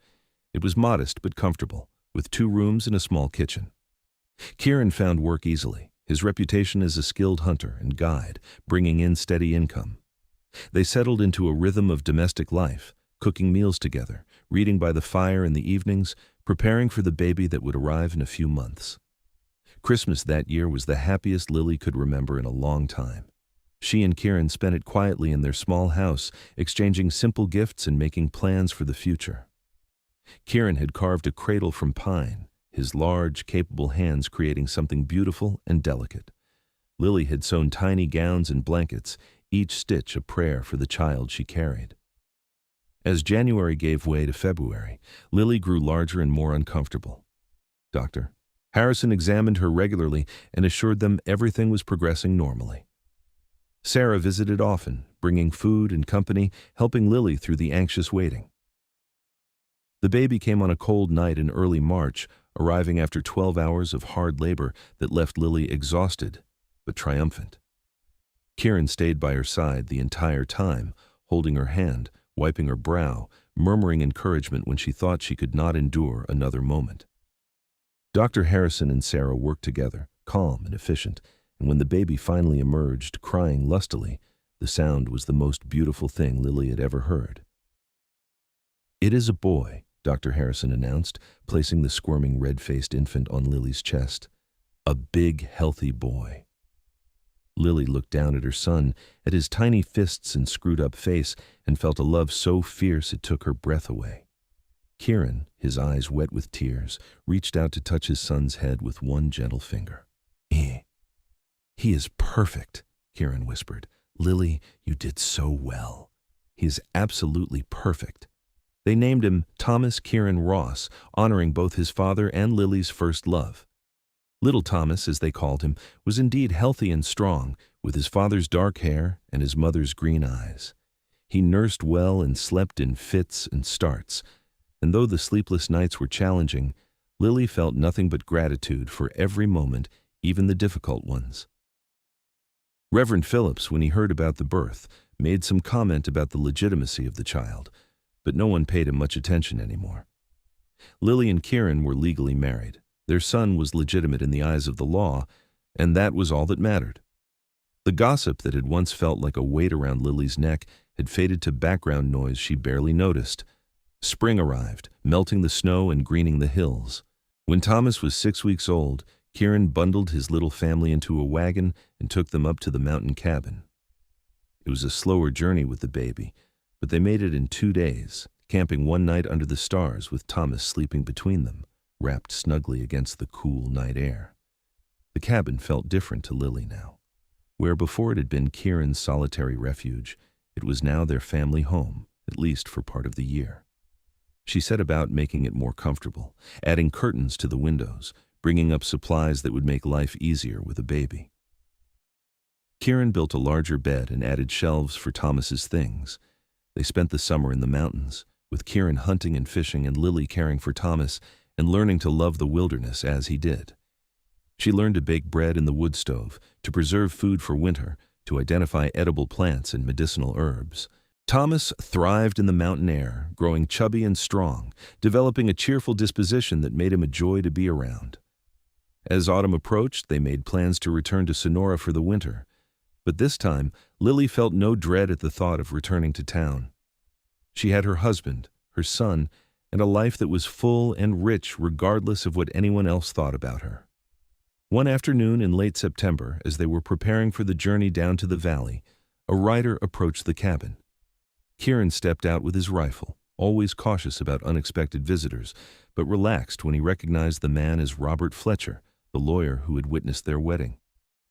It was modest but comfortable, with 2 rooms and a small kitchen. Kieran found work easily, his reputation as a skilled hunter and guide, bringing in steady income. They settled into a rhythm of domestic life, cooking meals together, reading by the fire in the evenings, preparing for the baby that would arrive in a few months. Christmas that year was the happiest Lily could remember in a long time. She and Kieran spent it quietly in their small house, exchanging simple gifts and making plans for the future. Kieran had carved a cradle from pine, his large, capable hands creating something beautiful and delicate. Lily had sewn tiny gowns and blankets, each stitch a prayer for the child she carried. As January gave way to February, Lily grew larger and more uncomfortable. Dr. Harrison examined her regularly and assured them everything was progressing normally. Sarah visited often, bringing food and company, helping Lily through the anxious waiting. The baby came on a cold night in early March, arriving after 12 hours of hard labor that left Lily exhausted, but triumphant. Kieran stayed by her side the entire time, holding her hand, wiping her brow, murmuring encouragement when she thought she could not endure another moment. Dr. Harrison and Sarah worked together, calm and efficient, and when the baby finally emerged, crying lustily, the sound was the most beautiful thing Lily had ever heard. "It is a boy," Dr. Harrison announced, placing the squirming red-faced infant on Lily's chest. "A big, healthy boy." Lily looked down at her son, at his tiny fists and screwed-up face, and felt a love so fierce it took her breath away. Kieran, his eyes wet with tears, reached out to touch his son's head with one gentle finger. He is perfect," Kieran whispered. "Lily, you did so well. He is absolutely perfect." They named him Thomas Kieran Ross, honoring both his father and Lily's first love. Little Thomas, as they called him, was indeed healthy and strong, with his father's dark hair and his mother's green eyes. He nursed well and slept in fits and starts, and though the sleepless nights were challenging, Lily felt nothing but gratitude for every moment, even the difficult ones. Reverend Phillips, when he heard about the birth, made some comment about the legitimacy of the child, but no one paid him much attention anymore. Lily and Kieran were legally married. Their son was legitimate in the eyes of the law, and that was all that mattered. The gossip that had once felt like a weight around Lily's neck had faded to background noise she barely noticed. Spring arrived, melting the snow and greening the hills. When Thomas was 6 weeks old, Kieran bundled his little family into a wagon and took them up to the mountain cabin. It was a slower journey with the baby, but they made it in 2 days, camping one night under the stars with Thomas sleeping between them, wrapped snugly against the cool night air. The cabin felt different to Lily now. Where before it had been Kieran's solitary refuge, it was now their family home, at least for part of the year. She set about making it more comfortable, adding curtains to the windows, bringing up supplies that would make life easier with a baby. Kieran built a larger bed and added shelves for Thomas's things. They spent the summer in the mountains, with Kieran hunting and fishing and Lily caring for Thomas and learning to love the wilderness as he did. She learned to bake bread in the wood stove, to preserve food for winter, to identify edible plants and medicinal herbs. Thomas thrived in the mountain air, growing chubby and strong, developing a cheerful disposition that made him a joy to be around. As autumn approached, they made plans to return to Sonora for the winter. But this time, Lily felt no dread at the thought of returning to town. She had her husband, her son, and a life that was full and rich regardless of what anyone else thought about her. One afternoon in late September, as they were preparing for the journey down to the valley, a rider approached the cabin. Kieran stepped out with his rifle, always cautious about unexpected visitors, but relaxed when he recognized the man as Robert Fletcher, the lawyer who had witnessed their wedding.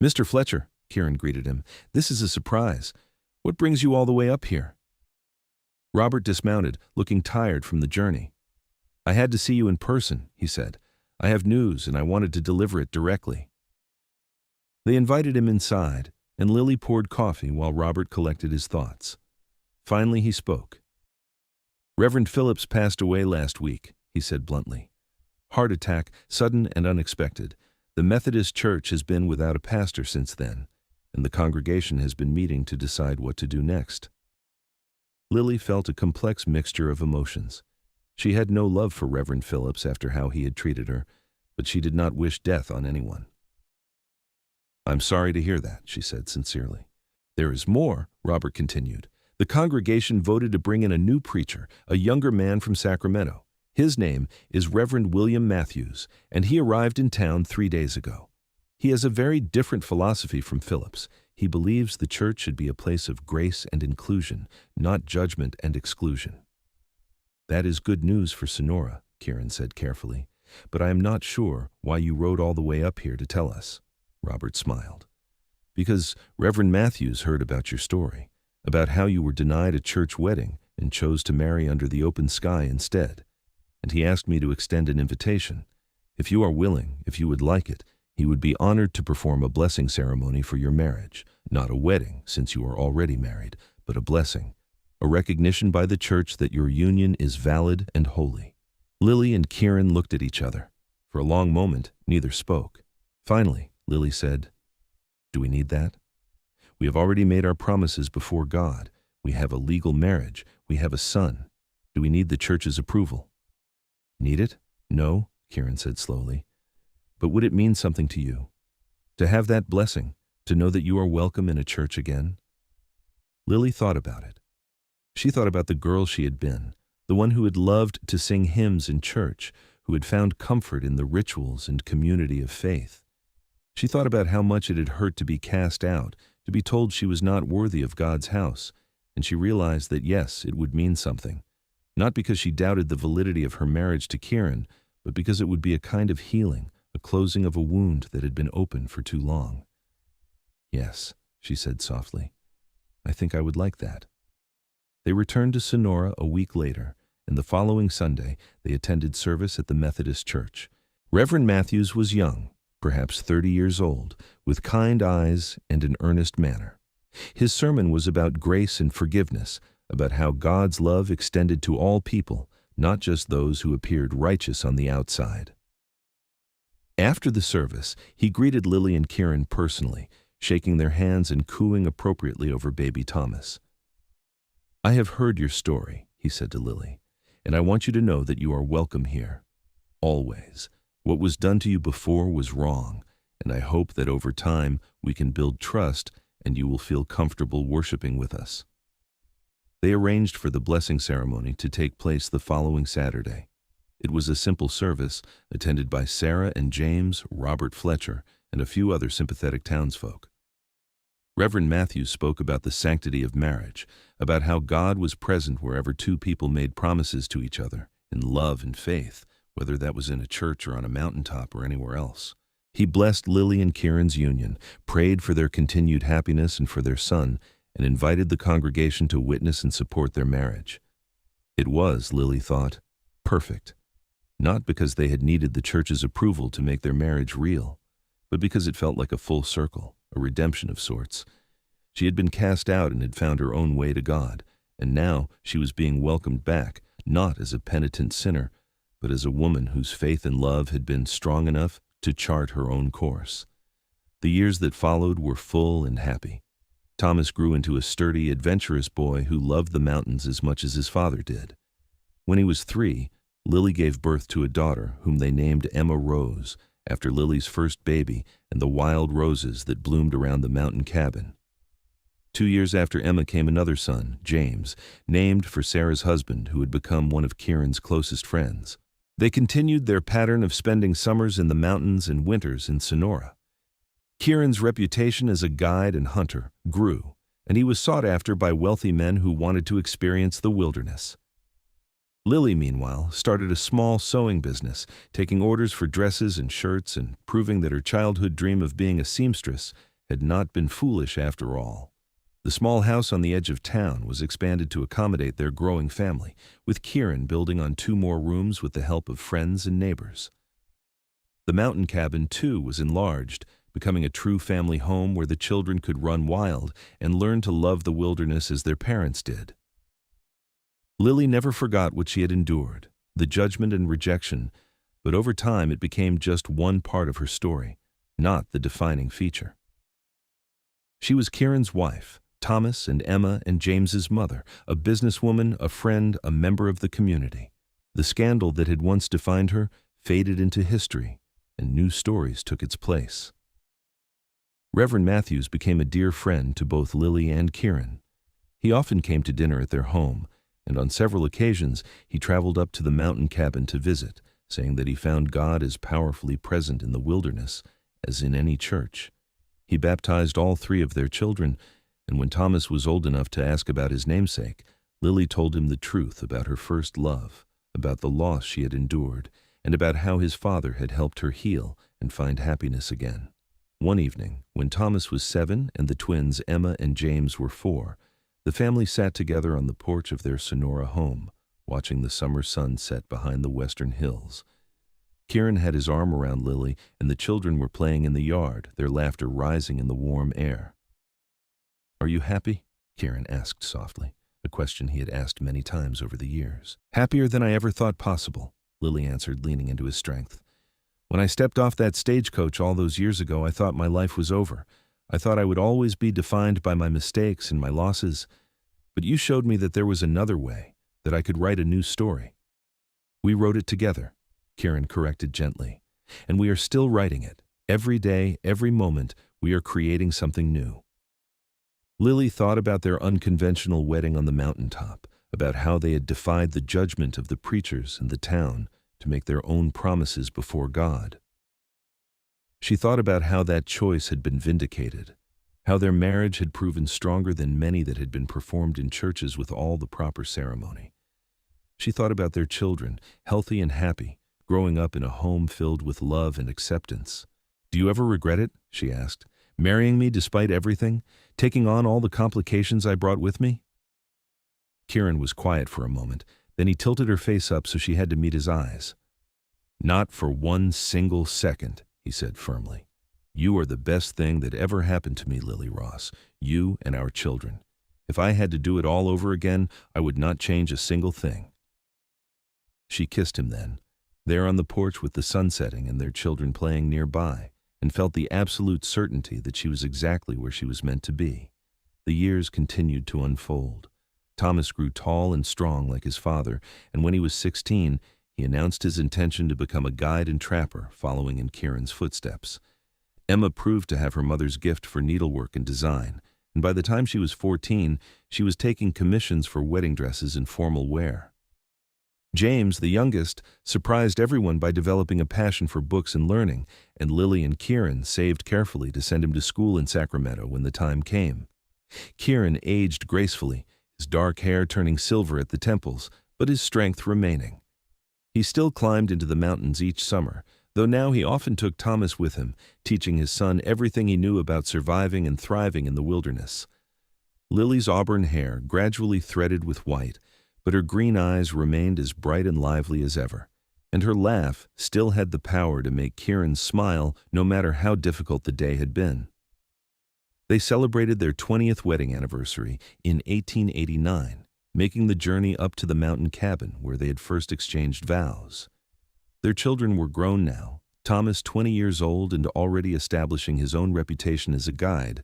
"Mr. Fletcher," Kieran greeted him, "this is a surprise. What brings you all the way up here?" Robert dismounted, looking tired from the journey. "I had to see you in person," he said. "I have news, and I wanted to deliver it directly." They invited him inside, and Lily poured coffee while Robert collected his thoughts. Finally he spoke. "Reverend Phillips passed away last week," he said bluntly. "Heart attack, sudden and unexpected. The Methodist Church has been without a pastor since then, and the congregation has been meeting to decide what to do next." Lily felt a complex mixture of emotions. She had no love for Reverend Phillips after how he had treated her, but she did not wish death on anyone. "I'm sorry to hear that," she said sincerely. "There is more," Robert continued. "The congregation voted to bring in a new preacher, a younger man from Sacramento. His name is Reverend William Matthews, and he arrived in town 3 days ago. He has a very different philosophy from Phillips. He believes the church should be a place of grace and inclusion, not judgment and exclusion." "That is good news for Sonora," Kieran said carefully, "but I am not sure why you rode all the way up here to tell us." Robert smiled. "Because Reverend Matthews heard about your story, about how you were denied a church wedding and chose to marry under the open sky instead. And he asked me to extend an invitation. If you are willing, if you would like it, he would be honored to perform a blessing ceremony for your marriage, not a wedding, since you are already married, but a blessing, a recognition by the church that your union is valid and holy. Lily and Kieran looked at each other. For a long moment, neither spoke. Finally, Lily said, "Do we need that? We have already made our promises before God. We have a legal marriage. We have a son. Do we need the church's approval?" "Need it? No," Kieran said slowly. "But would it mean something to you? To have that blessing, to know that you are welcome in a church again?" Lily thought about it. She thought about the girl she had been, the one who had loved to sing hymns in church, who had found comfort in the rituals and community of faith. She thought about how much it had hurt to be cast out, to be told she was not worthy of God's house, and she realized that yes, it would mean something, not because she doubted the validity of her marriage to Kieran, but because it would be a kind of healing, a closing of a wound that had been open for too long. "Yes," she said softly, "I think I would like that." They returned to Sonora a week later, and the following Sunday they attended service at the Methodist Church. Reverend Matthews was young, perhaps 30 years old, with kind eyes and an earnest manner. His sermon was about grace and forgiveness, about how God's love extended to all people, not just those who appeared righteous on the outside. After the service, he greeted Lily and Kieran personally, shaking their hands and cooing appropriately over baby Thomas. "I have heard your story," he said to Lily, "and I want you to know that you are welcome here. Always. What was done to you before was wrong, and I hope that over time we can build trust and you will feel comfortable worshiping with us." They arranged for the blessing ceremony to take place the following Saturday. It was a simple service, attended by Sarah and James, Robert Fletcher, and a few other sympathetic townsfolk. Reverend Matthews spoke about the sanctity of marriage, about how God was present wherever two people made promises to each other, in love and faith, whether that was in a church or on a mountaintop or anywhere else. He blessed Lily and Kieran's union, prayed for their continued happiness and for their son, and invited the congregation to witness and support their marriage. It was, Lily thought, perfect. Not because they had needed the church's approval to make their marriage real, but because it felt like a full circle, a redemption of sorts. She had been cast out and had found her own way to God, and now she was being welcomed back, not as a penitent sinner, but as a woman whose faith and love had been strong enough to chart her own course. The years that followed were full and happy. Thomas grew into a sturdy, adventurous boy who loved the mountains as much as his father did. When he was 3, Lily gave birth to a daughter whom they named Emma Rose, after Lily's first baby and the wild roses that bloomed around the mountain cabin. 2 years after Emma came another son, James, named for Sarah's husband, who had become one of Kieran's closest friends. They continued their pattern of spending summers in the mountains and winters in Sonora. Kieran's reputation as a guide and hunter grew, and he was sought after by wealthy men who wanted to experience the wilderness. Lily, meanwhile, started a small sewing business, taking orders for dresses and shirts and proving that her childhood dream of being a seamstress had not been foolish after all. The small house on the edge of town was expanded to accommodate their growing family, with Kieran building on 2 more rooms with the help of friends and neighbors. The mountain cabin, too, was enlarged, becoming a true family home where the children could run wild and learn to love the wilderness as their parents did. Lily never forgot what she had endured, the judgment and rejection, but over time it became just one part of her story, not the defining feature. She was Kieran's wife, Thomas and Emma and James's mother, a businesswoman, a friend, a member of the community. The scandal that had once defined her faded into history, and new stories took its place. Reverend Matthews became a dear friend to both Lily and Kieran. He often came to dinner at their home, and on several occasions he traveled up to the mountain cabin to visit, saying that he found God as powerfully present in the wilderness as in any church. He baptized all 3 of their children, and when Thomas was old enough to ask about his namesake, Lily told him the truth about her first love, about the loss she had endured, and about how his father had helped her heal and find happiness again. One evening, when Thomas was 7 and the twins Emma and James were 4, the family sat together on the porch of their Sonora home, watching the summer sun set behind the western hills. Kieran had his arm around Lily, and the children were playing in the yard, their laughter rising in the warm air. "Are you happy?" Kieran asked softly, a question he had asked many times over the years. "Happier than I ever thought possible," Lily answered, leaning into his strength. "When I stepped off that stagecoach all those years ago, I thought my life was over. I thought I would always be defined by my mistakes and my losses. But you showed me that there was another way, that I could write a new story." "We wrote it together," Kieran corrected gently. "And we are still writing it. Every day, every moment, we are creating something new." Lily thought about their unconventional wedding on the mountaintop, about how they had defied the judgment of the preachers and the town to make their own promises before God. She thought about how that choice had been vindicated, how their marriage had proven stronger than many that had been performed in churches with all the proper ceremony. She thought about their children, healthy and happy, growing up in a home filled with love and acceptance. "Do you ever regret it?" she asked. "Marrying me despite everything? Taking on all the complications I brought with me?" Kieran was quiet for a moment. Then he tilted her face up so she had to meet his eyes. "Not for one single second," he said firmly. "You are the best thing that ever happened to me, Lily Ross, you and our children. If I had to do it all over again, I would not change a single thing." She kissed him then, there on the porch with the sun setting and their children playing nearby, and felt the absolute certainty that she was exactly where she was meant to be. The years continued to unfold. Thomas grew tall and strong like his father, and when he was 16, he announced his intention to become a guide and trapper, following in Kieran's footsteps. Emma proved to have her mother's gift for needlework and design, and by the time she was 14, she was taking commissions for wedding dresses and formal wear. James, the youngest, surprised everyone by developing a passion for books and learning, and Lily and Kieran saved carefully to send him to school in Sacramento when the time came. Kieran aged gracefully, his dark hair turning silver at the temples, but his strength remaining. He still climbed into the mountains each summer, though now he often took Thomas with him, teaching his son everything he knew about surviving and thriving in the wilderness. Lily's auburn hair gradually threaded with white, but her green eyes remained as bright and lively as ever, and her laugh still had the power to make Kieran smile no matter how difficult the day had been. They celebrated their 20th wedding anniversary in 1889, making the journey up to the mountain cabin where they had first exchanged vows. Their children were grown now, Thomas 20 years old and already establishing his own reputation as a guide,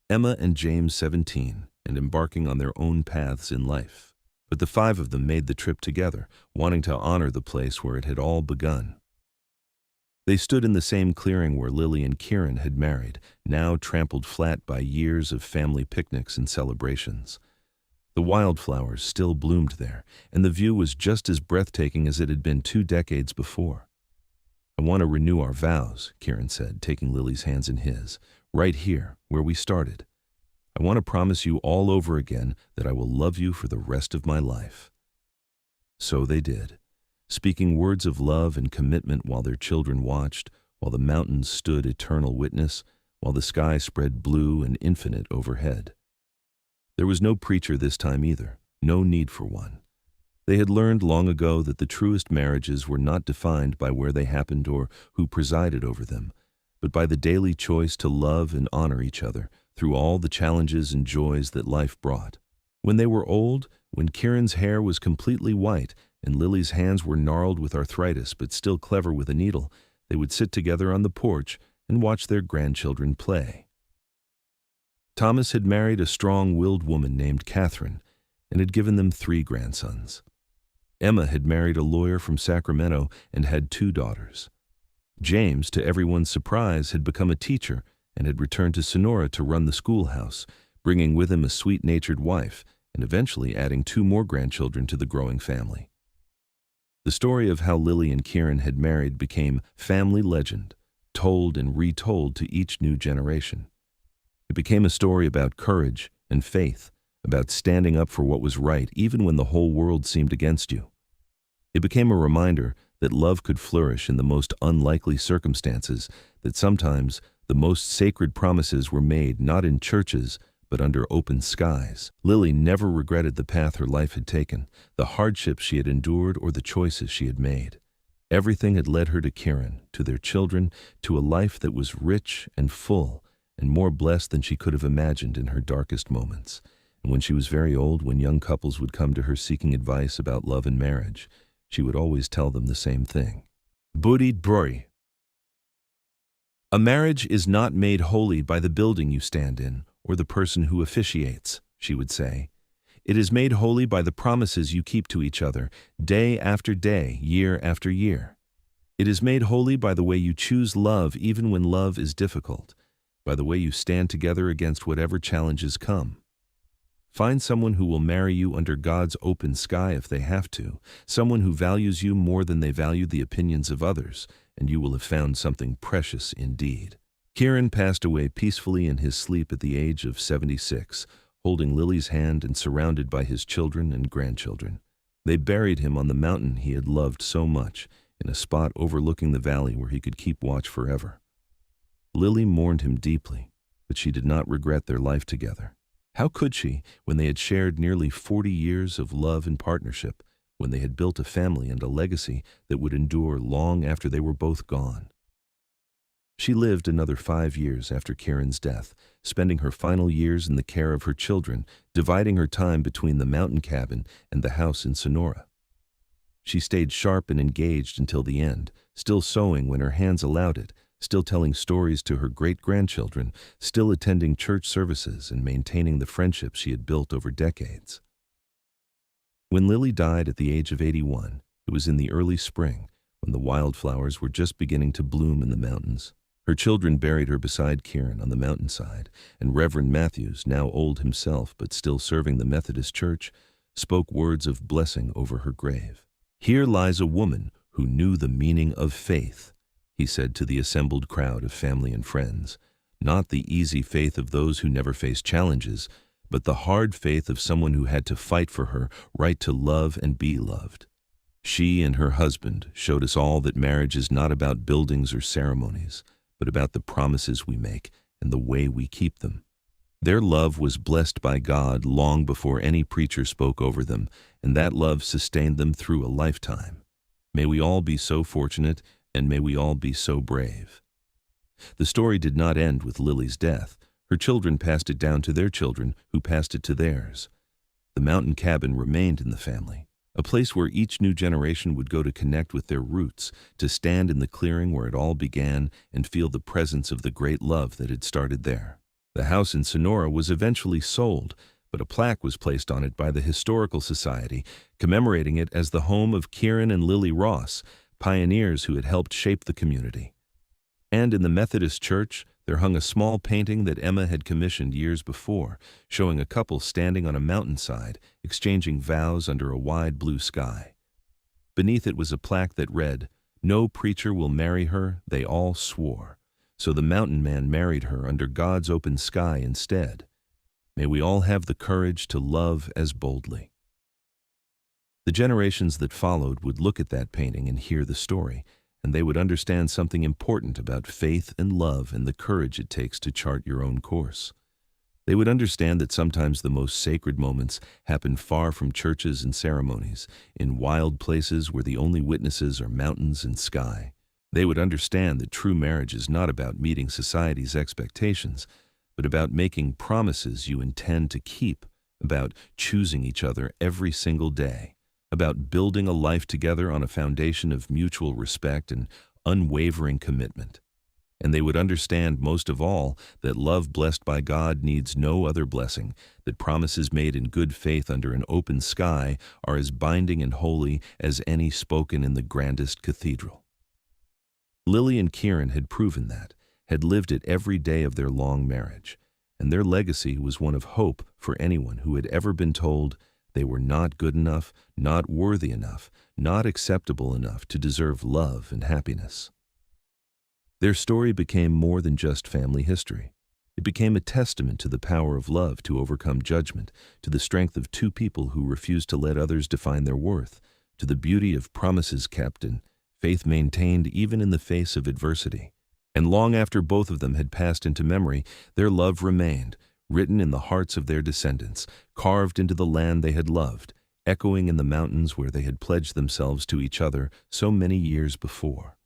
Emma and James 17, and embarking on their own paths in life. But the five of them made the trip together, wanting to honor the place where it had all begun. They stood in the same clearing where Lily and Kieran had married, now trampled flat by years of family picnics and celebrations. The wildflowers still bloomed there, and the view was just as breathtaking as it had been 2 decades before. "I want to renew our vows," Kieran said, taking Lily's hands in his, "right here, where we started. I want to promise you all over again that I will love you for the rest of my life." So they did, speaking words of love and commitment while their children watched, while the mountains stood eternal witness, while the sky spread blue and infinite overhead. There was no preacher this time either, no need for one. They had learned long ago that the truest marriages were not defined by where they happened or who presided over them, but by the daily choice to love and honor each other through all the challenges and joys that life brought. When they were old, when Kieran's hair was completely white and Lily's hands were gnarled with arthritis but still clever with a needle, they would sit together on the porch and watch their grandchildren play. Thomas had married a strong-willed woman named Catherine and had given them 3 grandsons. Emma had married a lawyer from Sacramento and had 2 daughters. James, to everyone's surprise, had become a teacher and had returned to Sonora to run the schoolhouse, bringing with him a sweet-natured wife and eventually adding 2 more grandchildren to the growing family. The story of how Lily and Kieran had married became family legend, told and retold to each new generation. It became a story about courage and faith, about standing up for what was right even when the whole world seemed against you. It became a reminder that love could flourish in the most unlikely circumstances, that sometimes the most sacred promises were made not in churches but under open skies. Lily never regretted the path her life had taken, the hardships she had endured or the choices she had made. Everything had led her to Kieran, to their children, to a life that was rich and full, and more blessed than she could have imagined in her darkest moments. And when she was very old, when young couples would come to her seeking advice about love and marriage, she would always tell them the same thing. Budi Broi. A marriage is not made holy by the building you stand in or the person who officiates, she would say. It is made holy by the promises you keep to each other, day after day, year after year. It is made holy by the way you choose love even when love is difficult, by the way you stand together against whatever challenges come. Find someone who will marry you under God's open sky if they have to, someone who values you more than they value the opinions of others, and you will have found something precious indeed. Kieran passed away peacefully in his sleep at the age of 76, holding Lily's hand and surrounded by his children and grandchildren. They buried him on the mountain he had loved so much, in a spot overlooking the valley where he could keep watch forever. Lily mourned him deeply, but she did not regret their life together. How could she, when they had shared nearly 40 years of love and partnership, when they had built a family and a legacy that would endure long after they were both gone? She lived another 5 years after Kieran's death, spending her final years in the care of her children, dividing her time between the mountain cabin and the house in Sonora. She stayed sharp and engaged until the end, still sewing when her hands allowed it, still telling stories to her great-grandchildren, still attending church services and maintaining the friendships she had built over decades. When Lily died at the age of 81, it was in the early spring, when the wildflowers were just beginning to bloom in the mountains. Her children buried her beside Kieran on the mountainside, and Reverend Matthews, now old himself but still serving the Methodist Church, spoke words of blessing over her grave. "Here lies a woman who knew the meaning of faith," he said to the assembled crowd of family and friends. "Not the easy faith of those who never face challenges, but the hard faith of someone who had to fight for her right to love and be loved. She and her husband showed us all that marriage is not about buildings or ceremonies, but about the promises we make and the way we keep them. Their love was blessed by God long before any preacher spoke over them, and that love sustained them through a lifetime. May we all be so fortunate, and may we all be so brave." The story did not end with Lily's death. Her children passed it down to their children, who passed it to theirs. The mountain cabin remained in the family, a place where each new generation would go to connect with their roots, to stand in the clearing where it all began and feel the presence of the great love that had started there. The house in Sonora was eventually sold, but a plaque was placed on it by the Historical Society, commemorating it as the home of Kieran and Lily Ross, pioneers who had helped shape the community. And in the Methodist Church, there hung a small painting that Emma had commissioned years before, showing a couple standing on a mountainside, exchanging vows under a wide blue sky. Beneath it was a plaque that read, "No preacher will marry her, they all swore. So the mountain man married her under God's open sky instead. May we all have the courage to love as boldly." The generations that followed would look at that painting and hear the story, and they would understand something important about faith and love and the courage it takes to chart your own course. They would understand that sometimes the most sacred moments happen far from churches and ceremonies, in wild places where the only witnesses are mountains and sky. They would understand that true marriage is not about meeting society's expectations, but about making promises you intend to keep, about choosing each other every single day, about building a life together on a foundation of mutual respect and unwavering commitment. And they would understand most of all that love blessed by God needs no other blessing, that promises made in good faith under an open sky are as binding and holy as any spoken in the grandest cathedral. Lily and Kieran had proven that, had lived it every day of their long marriage, and their legacy was one of hope for anyone who had ever been told they were not good enough, not worthy enough, not acceptable enough to deserve love and happiness. Their story became more than just family history. It became a testament to the power of love to overcome judgment, to the strength of two people who refused to let others define their worth, to the beauty of promises kept and faith maintained even in the face of adversity. And long after both of them had passed into memory, their love remained, written in the hearts of their descendants, carved into the land they had loved, echoing in the mountains where they had pledged themselves to each other so many years before.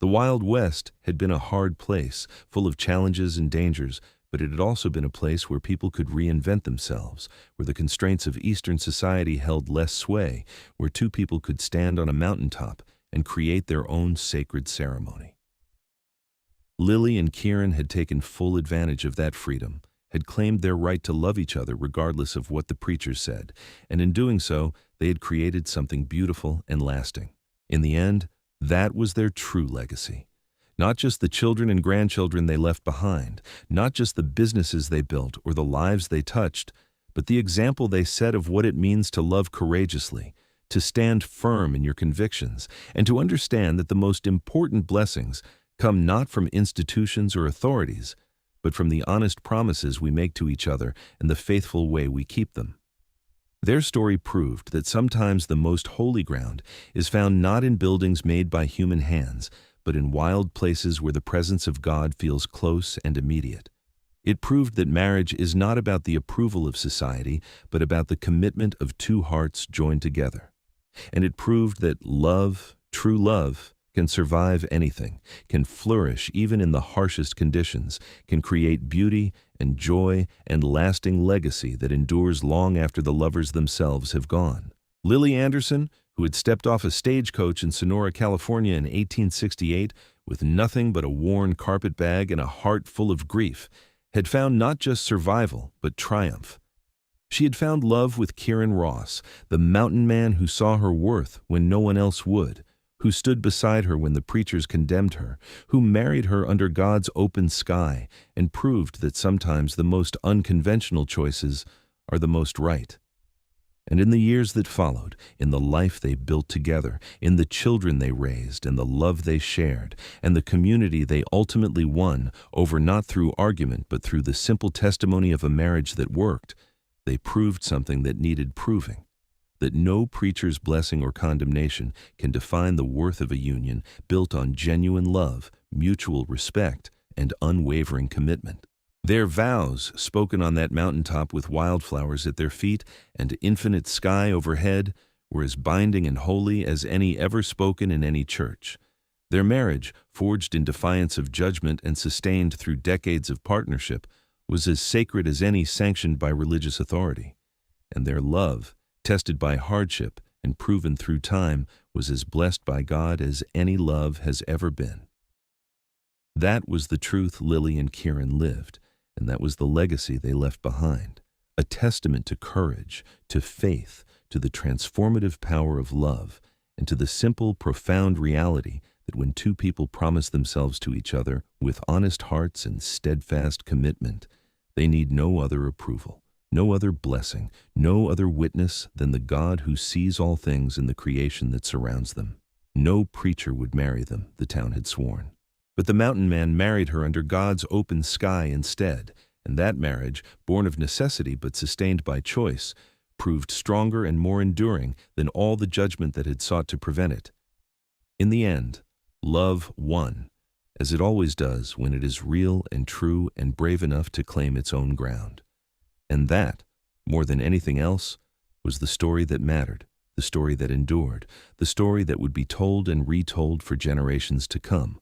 The Wild West had been a hard place, full of challenges and dangers, but it had also been a place where people could reinvent themselves, where the constraints of Eastern society held less sway, where two people could stand on a mountaintop and create their own sacred ceremony. Lily and Kieran had taken full advantage of that freedom, had claimed their right to love each other regardless of what the preachers said, and in doing so, they had created something beautiful and lasting. In the end, that was their true legacy. Not just the children and grandchildren they left behind, not just the businesses they built or the lives they touched, but the example they set of what it means to love courageously, to stand firm in your convictions, and to understand that the most important blessings come not from institutions or authorities, but from the honest promises we make to each other and the faithful way we keep them. Their story proved that sometimes the most holy ground is found not in buildings made by human hands, but in wild places where the presence of God feels close and immediate. It proved that marriage is not about the approval of society, but about the commitment of two hearts joined together. And it proved that love, true love, can survive anything, can flourish even in the harshest conditions, can create beauty and joy and lasting legacy that endures long after the lovers themselves have gone. Lily Anderson, who had stepped off a stagecoach in Sonora, California in 1868 with nothing but a worn carpet bag and a heart full of grief, had found not just survival, but triumph. She had found love with Kieran Ross, the mountain man who saw her worth when no one else would, who stood beside her when the preachers condemned her, who married her under God's open sky and proved that sometimes the most unconventional choices are the most right. And in the years that followed, in the life they built together, in the children they raised and the love they shared, and the community they ultimately won over not through argument but through the simple testimony of a marriage that worked, they proved something that needed proving. That no preacher's blessing or condemnation can define the worth of a union built on genuine love, mutual respect, and unwavering commitment. Their vows, spoken on that mountaintop with wildflowers at their feet and infinite sky overhead, were as binding and holy as any ever spoken in any church. Their marriage, forged in defiance of judgment and sustained through decades of partnership, was as sacred as any sanctioned by religious authority. And their love, tested by hardship and proven through time, was as blessed by God as any love has ever been. That was the truth Lily and Kieran lived, and that was the legacy they left behind, a testament to courage, to faith, to the transformative power of love, and to the simple, profound reality that when two people promise themselves to each other with honest hearts and steadfast commitment, they need no other approval, no other blessing, no other witness than the God who sees all things in the creation that surrounds them. No preacher would marry them, the town had sworn. But the mountain man married her under God's open sky instead, and that marriage, born of necessity but sustained by choice, proved stronger and more enduring than all the judgment that had sought to prevent it. In the end, love won, as it always does when it is real and true and brave enough to claim its own ground. And that, more than anything else, was the story that mattered, the story that endured, the story that would be told and retold for generations to come.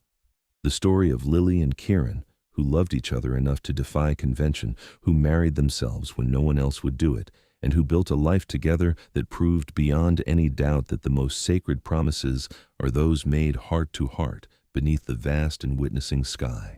The story of Lily and Kieran, who loved each other enough to defy convention, who married themselves when no one else would do it, and who built a life together that proved beyond any doubt that the most sacred promises are those made heart to heart beneath the vast and witnessing sky.